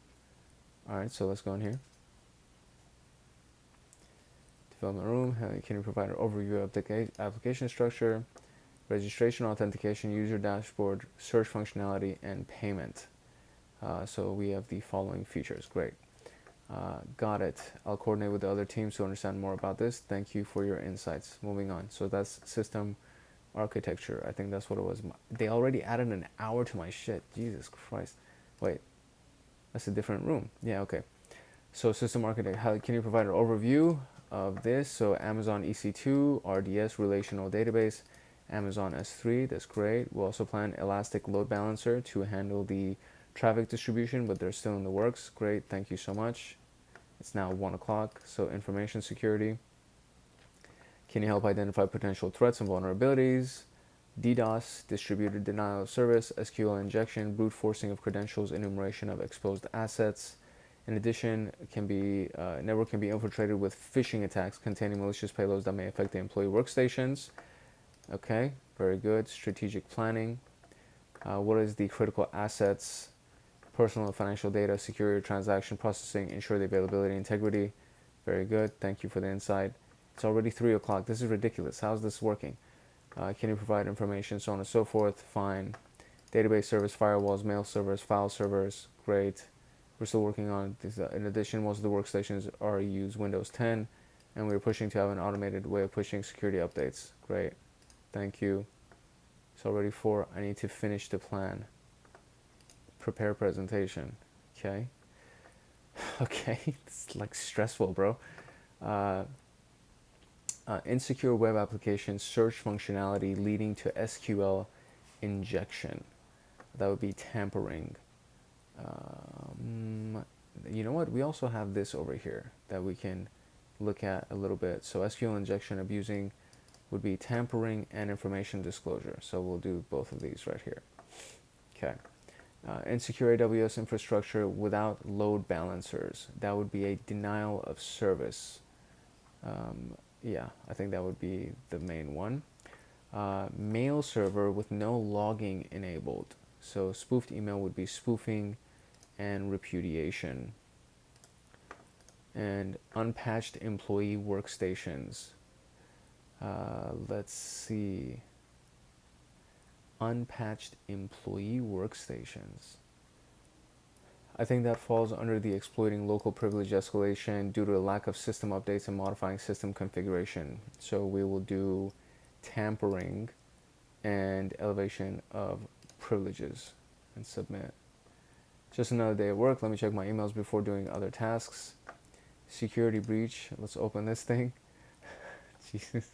S1: All right, so let's go in here. Development room. Can you provide an overview of the application structure, registration, authentication, user dashboard, search functionality, and payment? So we have the following features. Great. Got it. I'll coordinate with the other teams to understand more about this. Thank you for your insights. Moving on. So that's system architecture. I think that's what it was. They already added an hour to my shit. Jesus Christ. Wait. That's a different room. Yeah, okay. So system architect. How can you provide an overview of this? So Amazon EC2, RDS, relational database, Amazon S3. That's great. We'll also plan Elastic Load Balancer to handle the traffic distribution, but they're still in the works. Great, thank you so much. It's now 1 o'clock. So information security. Can you help identify potential threats and vulnerabilities? DDoS, distributed denial of service, SQL injection, brute forcing of credentials, enumeration of exposed assets. In addition, network can be infiltrated with phishing attacks containing malicious payloads that may affect the employee workstations. Okay, very good. Strategic planning. What is the critical assets? Personal and financial data, security, transaction processing, ensure the availability, integrity. Very good. Thank you for the insight. It's already 3 o'clock. This is ridiculous. How's this working? Can you provide information, so on and so forth? Fine. Database service, firewalls, mail servers, file servers. Great. We're still working on this. In addition, most of the workstations already use Windows 10, and we're pushing to have an automated way of pushing security updates. Great. Thank you. It's already 4. I need to finish the plan. Prepare presentation. Okay. Okay. It's like stressful, bro. Insecure web application search functionality leading to SQL injection. That would be tampering. You know what? We also have this over here that we can look at a little bit. So SQL injection abusing would be tampering and information disclosure. So we'll do both of these right here. Okay. Insecure AWS infrastructure without load balancers. That would be a denial of service. Yeah, I think that would be the main one. Mail server with no logging enabled. So spoofed email would be spoofing and repudiation. And unpatched employee workstations. Let's see. Unpatched employee workstations. I think that falls under the exploiting local privilege escalation due to a lack of system updates and modifying system configuration. So we will do tampering and elevation of privileges and submit. Just another day at work. Let me check my emails before doing other tasks. Security breach. Let's open this thing. Jesus.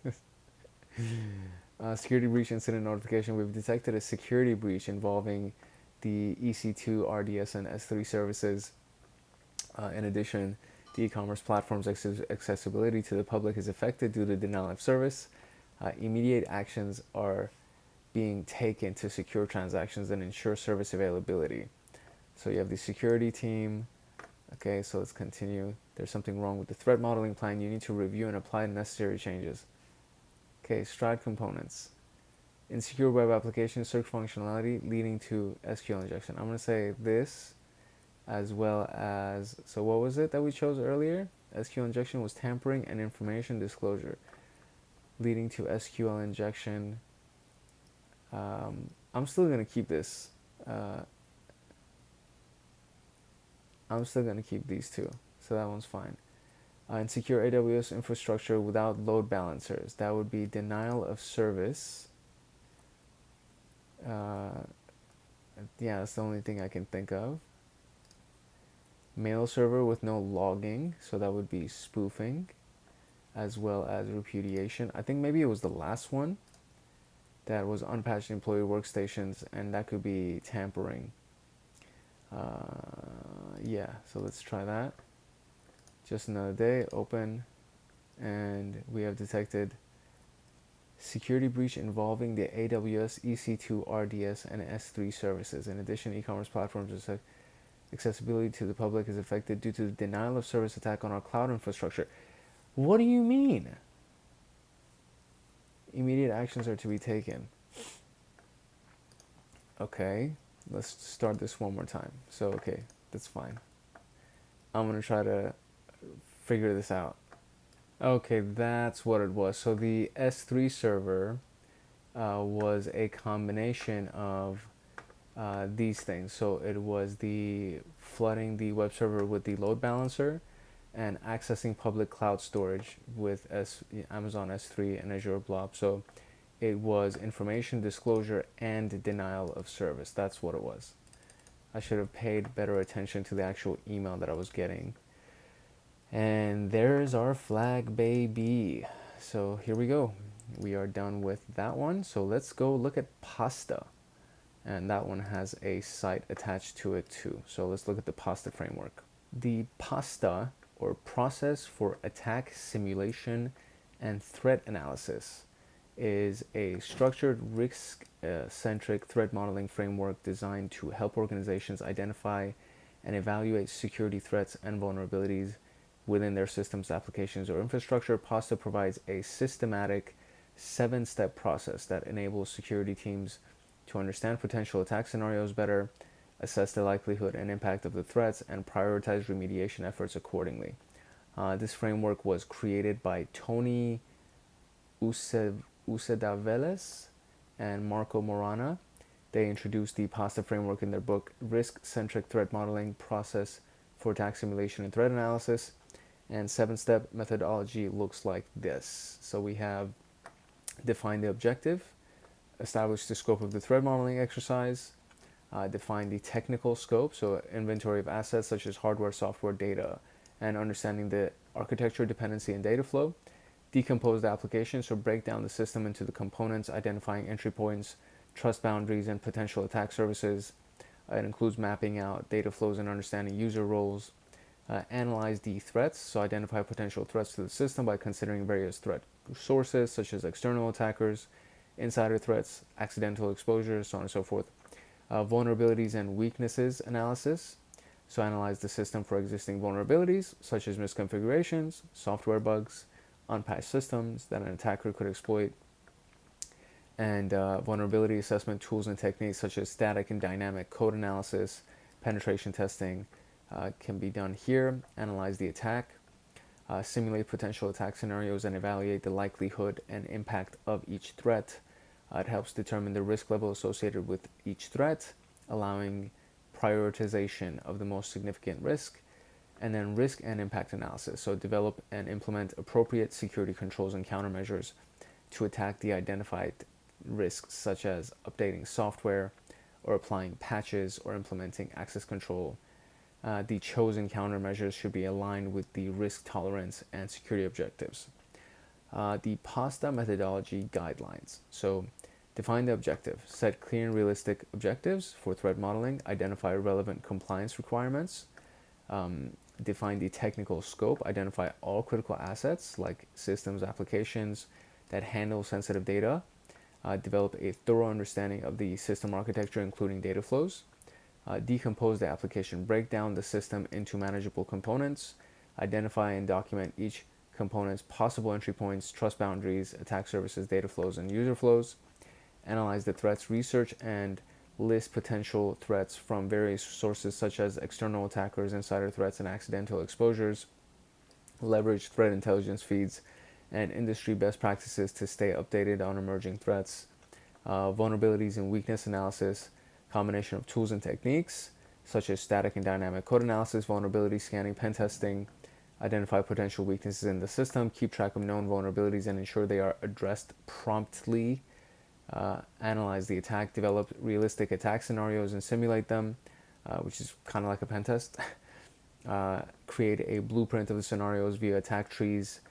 S1: Security breach incident notification. We've detected a security breach involving the EC2, RDS, and S3 services. In addition, the e-commerce platform's accessibility to the public is affected due to denial of service. Immediate actions are being taken to secure transactions and ensure service availability. So you have the security team. Okay, so let's continue. There's something wrong with the threat modeling plan. You need to review and apply necessary changes. Okay, Stride components. Insecure web application search functionality leading to SQL injection. I'm going to say this as well as, so what was it that we chose earlier? SQL injection was tampering and information disclosure leading to SQL injection. I'm still going to keep this. I'm still going to keep these two. So that one's fine. Insecure AWS infrastructure without load balancers. That would be denial of service. Yeah, that's the only thing I can think of. Mail server with no logging. So that would be spoofing, as well as repudiation. I think maybe it was the last one that was unpatched employee workstations, and that could be tampering. Yeah, so let's try that. Just another day, open, and we have detected security breach involving the AWS EC2 RDS and S3 services. In addition, e-commerce platforms' accessibility to the public is affected due to the denial of service attack on our cloud infrastructure. What do you mean? Immediate actions are to be taken. Okay, let's start this one more time. So, okay, that's fine. I'm going to try to figure this out. Okay, that's what it was. So the S3 server was a combination of these things. So it was the flooding the web server with the load balancer and accessing public cloud storage with Amazon S3 and Azure Blob. So it was information disclosure and denial of service. That's what it was. I should have paid better attention to the actual email that I was getting. And there's our flag, baby. So here we go. We are done with that one. So let's go look at Pasta. And that one has a site attached to it too. So let's look at the Pasta framework. The Pasta, or Process for Attack Simulation and Threat Analysis, is a structured risk-centric threat modeling framework designed to help organizations identify and evaluate security threats and vulnerabilities within their systems, applications, or infrastructure. Pasta provides a systematic 7-step process that enables security teams to understand potential attack scenarios better, assess the likelihood and impact of the threats, and prioritize remediation efforts accordingly. This framework was created by Tony Usedaveles and Marco Morana. They introduced the Pasta framework in their book, Risk-Centric Threat Modeling, Process for Attack Simulation and Threat Analysis. And 7-step methodology looks like this. So we have define the objective, establish the scope of the threat modeling exercise, define the technical scope, so inventory of assets such as hardware, software, data, and understanding the architecture, dependency, and data flow. Decompose the application, so break down the system into the components, identifying entry points, trust boundaries, and potential attack surfaces. It includes mapping out data flows and understanding user roles. Analyze the threats, so identify potential threats to the system by considering various threat sources such as external attackers, insider threats, accidental exposures, so on and so forth. Vulnerabilities and weaknesses analysis, so analyze the system for existing vulnerabilities such as misconfigurations, software bugs, unpatched systems that an attacker could exploit, and vulnerability assessment tools and techniques such as static and dynamic code analysis, penetration testing, can be done here. Analyze the attack, simulate potential attack scenarios, and evaluate the likelihood and impact of each threat. It helps determine the risk level associated with each threat, allowing prioritization of the most significant risk, and then risk and impact analysis. So develop and implement appropriate security controls and countermeasures to attack the identified risks, such as updating software or applying patches or implementing access control. The chosen countermeasures should be aligned with the risk tolerance and security objectives. The PASTA methodology guidelines. So define the objective, set clear and realistic objectives for threat modeling, identify relevant compliance requirements, define the technical scope, identify all critical assets like systems, applications that handle sensitive data, develop a thorough understanding of the system architecture, including data flows, decompose the application, break down the system into manageable components, identify and document each components, possible entry points, trust boundaries, attack surfaces, data flows, and user flows. Analyze the threats, research and list potential threats from various sources such as external attackers, insider threats, and accidental exposures. Leverage threat intelligence feeds and industry best practices to stay updated on emerging threats. Vulnerabilities and weakness analysis, combination of tools and techniques such as static and dynamic code analysis, vulnerability scanning, pen testing, identify potential weaknesses in the system, keep track of known vulnerabilities and ensure they are addressed promptly. Analyze the attack, develop realistic attack scenarios and simulate them, which is kind of like a pen test. Create a blueprint of the scenarios via attack trees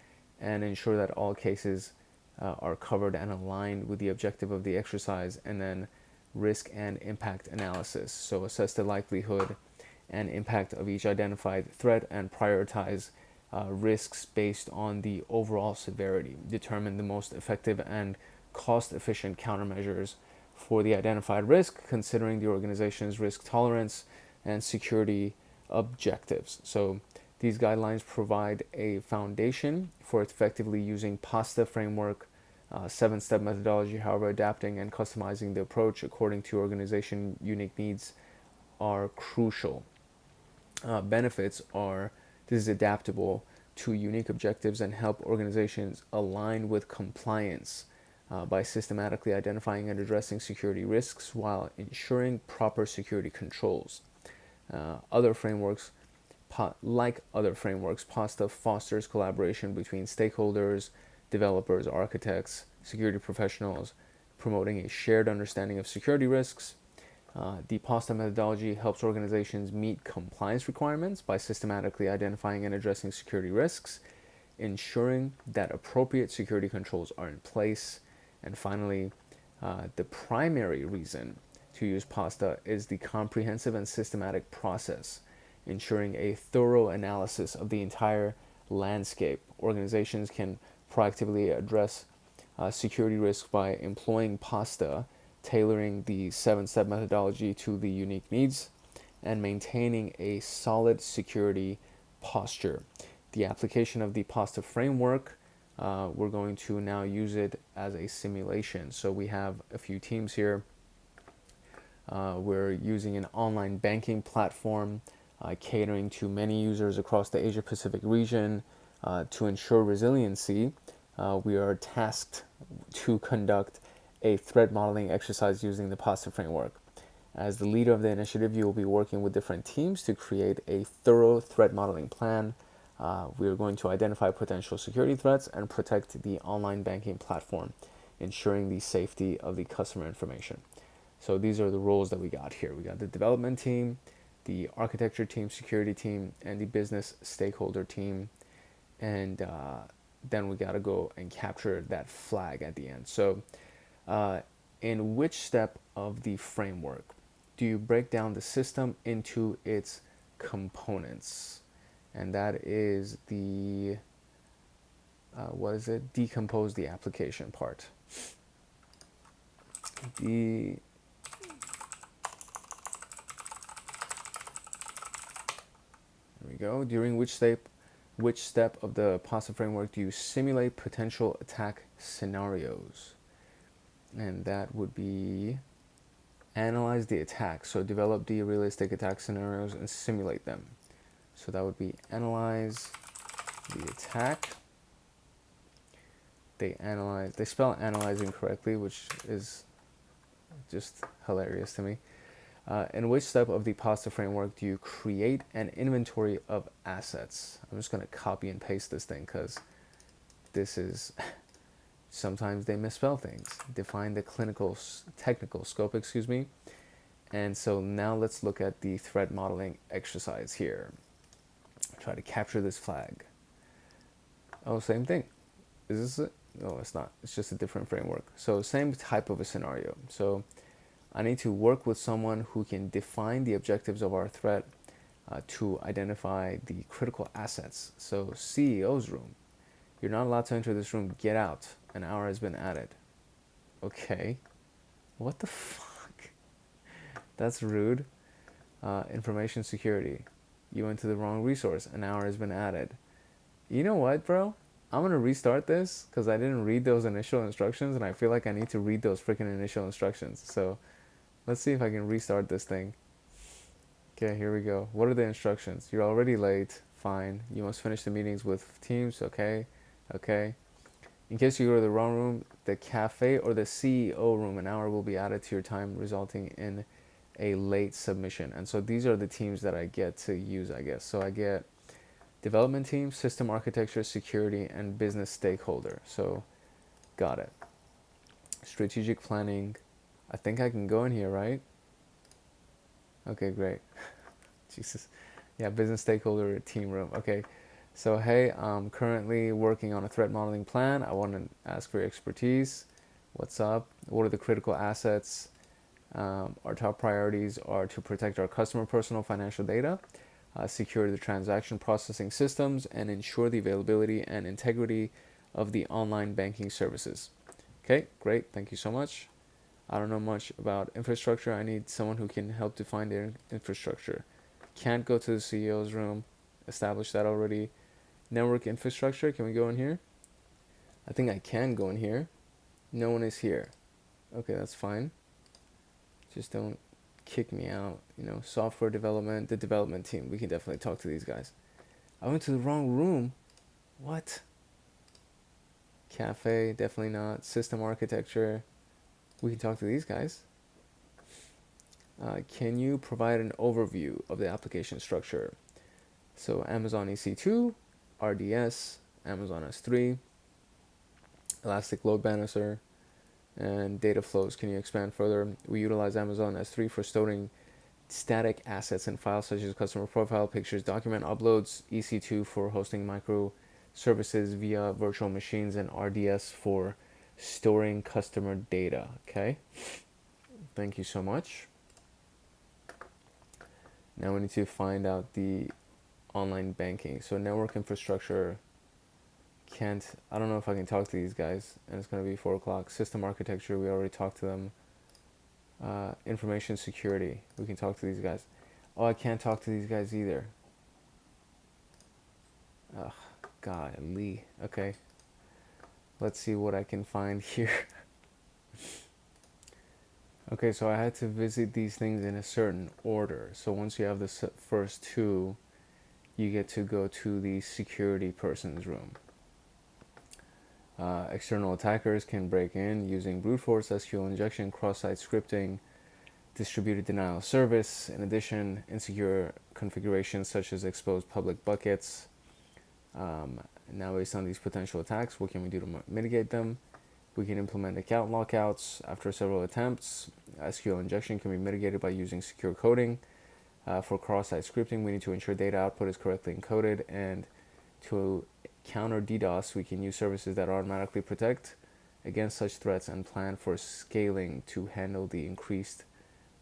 S1: and ensure that all cases are covered and aligned with the objective of the exercise, and then risk and impact analysis. So assess the likelihood and impact of each identified threat and prioritize risks based on the overall severity. Determine the most effective and cost-efficient countermeasures for the identified risk, considering the organization's risk tolerance and security objectives. So these guidelines provide a foundation for effectively using PASTA framework, 7-step methodology. However, adapting and customizing the approach according to organization unique needs are crucial. Benefits are this is adaptable to unique objectives and help organizations align with compliance by systematically identifying and addressing security risks while ensuring proper security controls. Other frameworks, PASTA fosters collaboration between stakeholders, developers, architects, security professionals, promoting a shared understanding of security risks. The PASTA methodology helps organizations meet compliance requirements by systematically identifying and addressing security risks, ensuring that appropriate security controls are in place. And finally, the primary reason to use PASTA is the comprehensive and systematic process, ensuring a thorough analysis of the entire landscape. Organizations can proactively address security risks by employing PASTA, tailoring the 7-step methodology to the unique needs, and maintaining a solid security posture. The application of the PASTA framework, we're going to now use it as a simulation. So we have a few teams here. We're using an online banking platform catering to many users across the Asia Pacific region. To ensure resiliency, we are tasked to conduct a threat modeling exercise using the PASTA framework. As the leader of the initiative, you will be working with different teams to create a thorough threat modeling plan. We are going to identify potential security threats and protect the online banking platform, ensuring the safety of the customer information. So these are the roles that we got here. We got the development team, the architecture team, security team, and the business stakeholder team. And then we got to go and capture that flag at the end. So in which step of the framework do you break down the system into its components? And that is the, decompose the application part. There we go. During which step of the PASTA framework do you simulate potential attack scenarios? And that would be analyze the attack. So develop the realistic attack scenarios and simulate them. So that would be analyze the attack. They spell analyze incorrectly, which is just hilarious to me. In which step of the PASTA framework do you create an inventory of assets? I'm just going to copy and paste this thing because this is, sometimes they misspell things. Define the technical scope, And so now let's look at the threat modeling exercise here. Try to capture this flag. Oh, same thing. Is this it? No, it's not. It's just a different framework. So same type of a scenario. So I need to work with someone who can define the objectives of our threat to identify the critical assets. So CEO's room. You're not allowed to enter this room. Get out. An hour has been added. Okay. What the fuck? That's rude. Information security. You went to the wrong resource. An hour has been added. You know what, bro? I'm gonna restart this because I didn't read those initial instructions, and I feel like I need to read those freaking initial instructions. So let's see if I can restart this thing. Okay, here we go. What are the instructions? You're already late. Fine. You must finish the meetings with teams. Okay. Okay. In case you go to the wrong room, the cafe or the CEO room, an hour will be added to your time, resulting in a late submission. And so these are the teams that I get to use, I guess. So I get development team, system architecture, security, and business stakeholder. So got it. Strategic planning. I think I can go in here, right? Okay, great. Jesus. Yeah, business stakeholder team room. Okay. So, hey, I'm currently working on a threat modeling plan. I want to ask for your expertise. What's up? What are the critical assets? Our top priorities are to protect our customer personal financial data, secure the transaction processing systems, and ensure the availability and integrity of the online banking services. Okay, great. Thank you so much. I don't know much about infrastructure. I need someone who can help define their infrastructure. Can't go to the CEO's room. Established that already. Network infrastructure. Can we go in here? I think I can go in here. No one is here. Okay, that's fine. Just don't kick me out. Software development, the development team. We can definitely talk to these guys. I went to the wrong room. What? Cafe, definitely not. System architecture. We can talk to these guys. Can you provide an overview of the application structure? So Amazon EC2, RDS, Amazon S3, Elastic Load Balancer, and data flows. Can you expand further? We utilize Amazon S3 for storing static assets and files such as customer profile, pictures, document uploads, EC2 for hosting microservices via virtual machines, and RDS for storing customer data. Okay, thank you so much. Now we need to find out the online banking. So network infrastructure, I don't know if I can talk to these guys, and it's going to be 4 o'clock. System architecture, we already talked to them. Information security, we can talk to these guys. Oh, I can't talk to these guys either. Ugh, golly. Okay, let's see what I can find here. Okay, so I had to visit these things in a certain order. So once you have the first 2, you get to go to the security person's room. External attackers can break in using brute force, SQL injection, cross-site scripting, distributed denial of service. In addition, insecure configurations such as exposed public buckets. Now, based on these potential attacks, what can we do to mitigate them? We can implement account lockouts after several attempts. SQL injection can be mitigated by using secure coding. For cross-site scripting, we need to ensure data output is correctly encoded, and to counter DDoS, we can use services that automatically protect against such threats and plan for scaling to handle the increased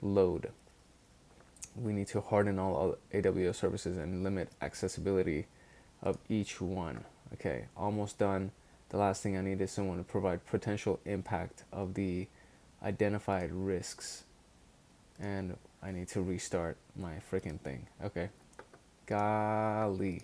S1: load. We need to harden all AWS services and limit accessibility of each one. Okay, almost done. The last thing I need is someone to provide potential impact of the identified risks. And I need to restart my freaking thing. Okay. Golly.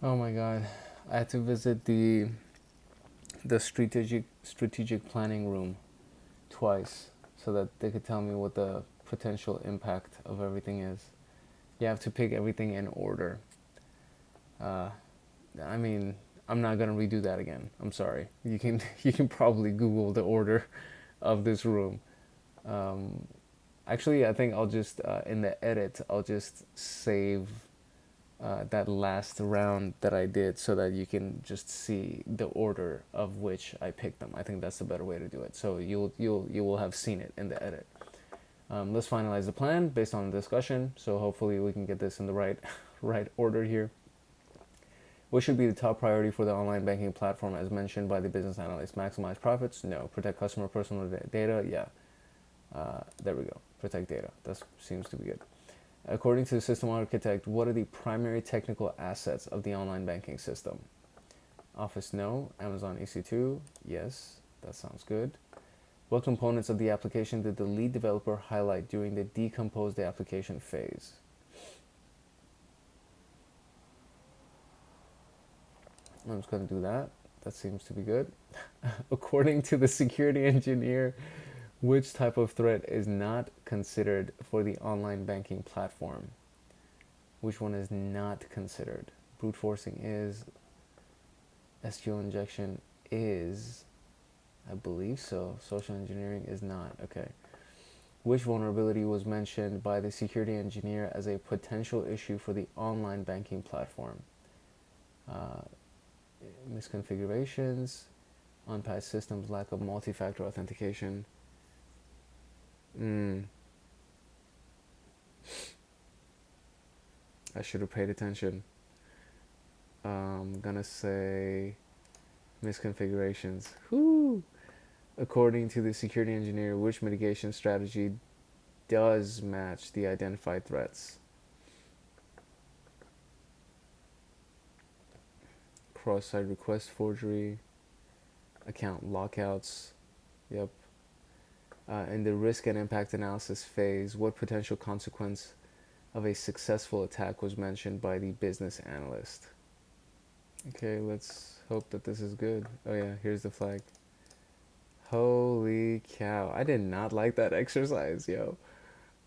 S1: Oh my god. I had to visit the strategic planning room twice so that they could tell me what the potential impact of everything is. You have to pick everything in order. Uh, I mean, I'm not gonna redo that again. I'm sorry. You can probably Google the order of this room. Um, Actually, I think I'll just in the edit I'll just save that last round that I did so that you can just see the order of which I picked them. I think that's the better way to do it. So you will have seen it in the edit. Let's finalize the plan based on the discussion. So hopefully we can get this in the right order here. What should be the top priority for the online banking platform as mentioned by the business analyst? Maximize profits? No. Protect customer personal data? Yeah. There we go. Protect data. That seems to be good. According to the system architect, what are the primary technical assets of the online banking system? Office? No. Amazon EC2? Yes. That sounds good. What components of the application did the lead developer highlight during the decompose the application phase? I'm just going to do that. That seems to be good. According to the security engineer, which type of threat is not considered for the online banking platform? Which one is not considered? Brute forcing is. SQL injection is. I believe so. Social engineering is not. Okay. Which vulnerability was mentioned by the security engineer as a potential issue for the online banking platform? Misconfigurations, unpatched systems, lack of multi-factor authentication. I should have paid attention. I'm gonna say misconfigurations. Whoo! According to the security engineer, which mitigation strategy does match the identified threats? Cross-site request forgery, account lockouts. Yep. In the risk and impact analysis phase, what potential consequence of a successful attack was mentioned by the business analyst? Okay, let's hope that this is good. Oh yeah, here's the flag. Holy cow. I did not like that exercise, yo.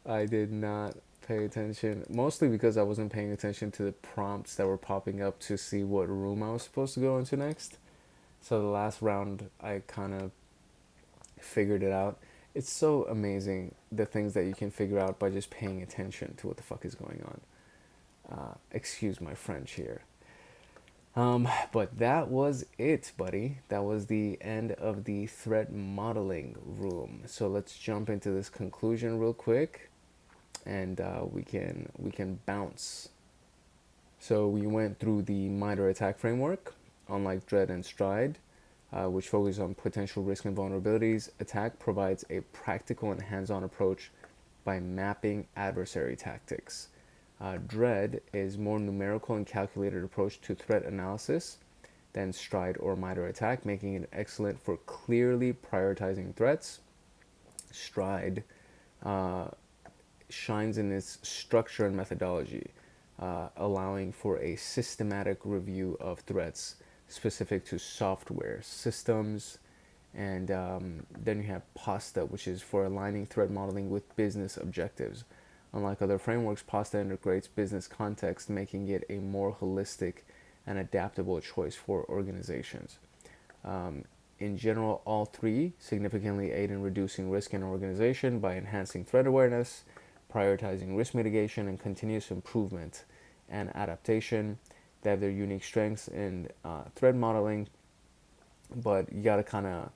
S1: I did not pay attention, mostly because I wasn't paying attention to the prompts that were popping up to see what room I was supposed to go into next. So the last round, I kind of figured it out. It's so amazing the things that you can figure out by just paying attention to what the fuck is going on. Excuse my French here. But that was it, buddy. That was the end of the threat modeling room. So let's jump into this conclusion real quick, and we can bounce. So we went through the MITRE attack framework, unlike tHreAt and Stride, which focus on potential risk and vulnerabilities. Attack provides a practical and hands-on approach by mapping adversary tactics. tHreAt is more numerical and calculated approach to threat analysis than Stride or MITRE attack, making it excellent for clearly prioritizing threats. Stride shines in its structure and methodology, allowing for a systematic review of threats specific to software systems. And then you have PASTA, which is for aligning threat modeling with business objectives. Unlike other frameworks, PASTA integrates business context, making it a more holistic and adaptable choice for organizations. In general, all three significantly aid in reducing risk in an organization by enhancing threat awareness, prioritizing risk mitigation, and continuous improvement and adaptation. They have their unique strengths in threat modeling, but you gotta kind of,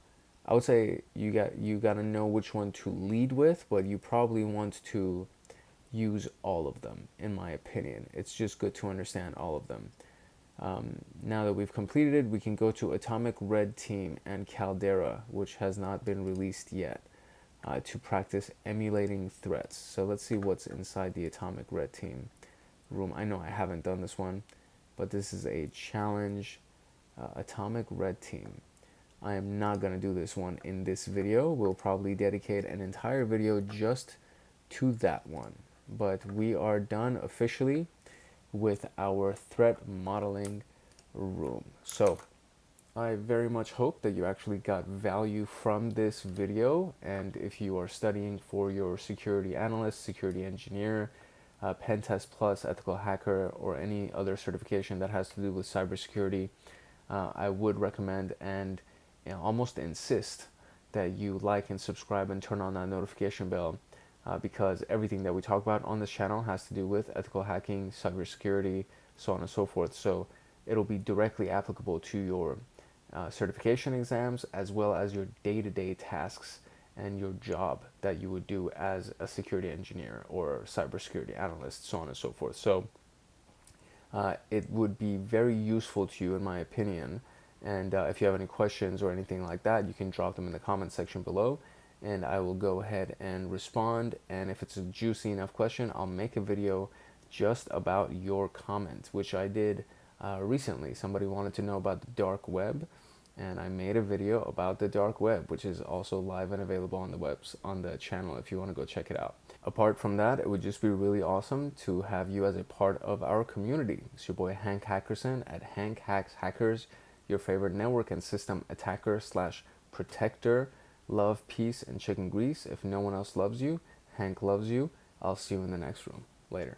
S1: I would say you gotta know which one to lead with, but you probably want to use all of them, in my opinion. It's just good to understand all of them. Now that we've completed it, we can go to Atomic Red Team and Caldera, which has not been released yet, to practice emulating threats. So let's see what's inside the Atomic Red Team room. I know I haven't done this one, but this is a challenge. Atomic Red Team. I am not going to do this one in this video. We'll probably dedicate an entire video just to that one. But we are done officially with our threat modeling room. So I very much hope that you actually got value from this video. And if you are studying for your security analyst, security engineer, Pen Test Plus, ethical hacker, or any other certification that has to do with cybersecurity, I would recommend and almost insist that you like and subscribe and turn on that notification bell, because everything that we talk about on this channel has to do with ethical hacking, cybersecurity, so on and so forth. So it'll be directly applicable to your certification exams, as well as your day-to-day tasks and your job that you would do as a security engineer or cybersecurity analyst, so on and so forth. So it would be very useful to you in my opinion. And if you have any questions or anything like that, you can drop them in the comment section below, and I will go ahead and respond. And if it's a juicy enough question, I'll make a video just about your comment, which I did recently. Somebody wanted to know about the dark web, and I made a video about the dark web, which is also live and available on the channel if you want to go check it out. Apart from that, it would just be really awesome to have you as a part of our community. It's your boy Hank Hackerson at Hank Hacks Hackers, your favorite network and system attacker / protector. Love, peace, and chicken grease. If no one else loves you, Hank loves you. I'll see you in the next room. Later.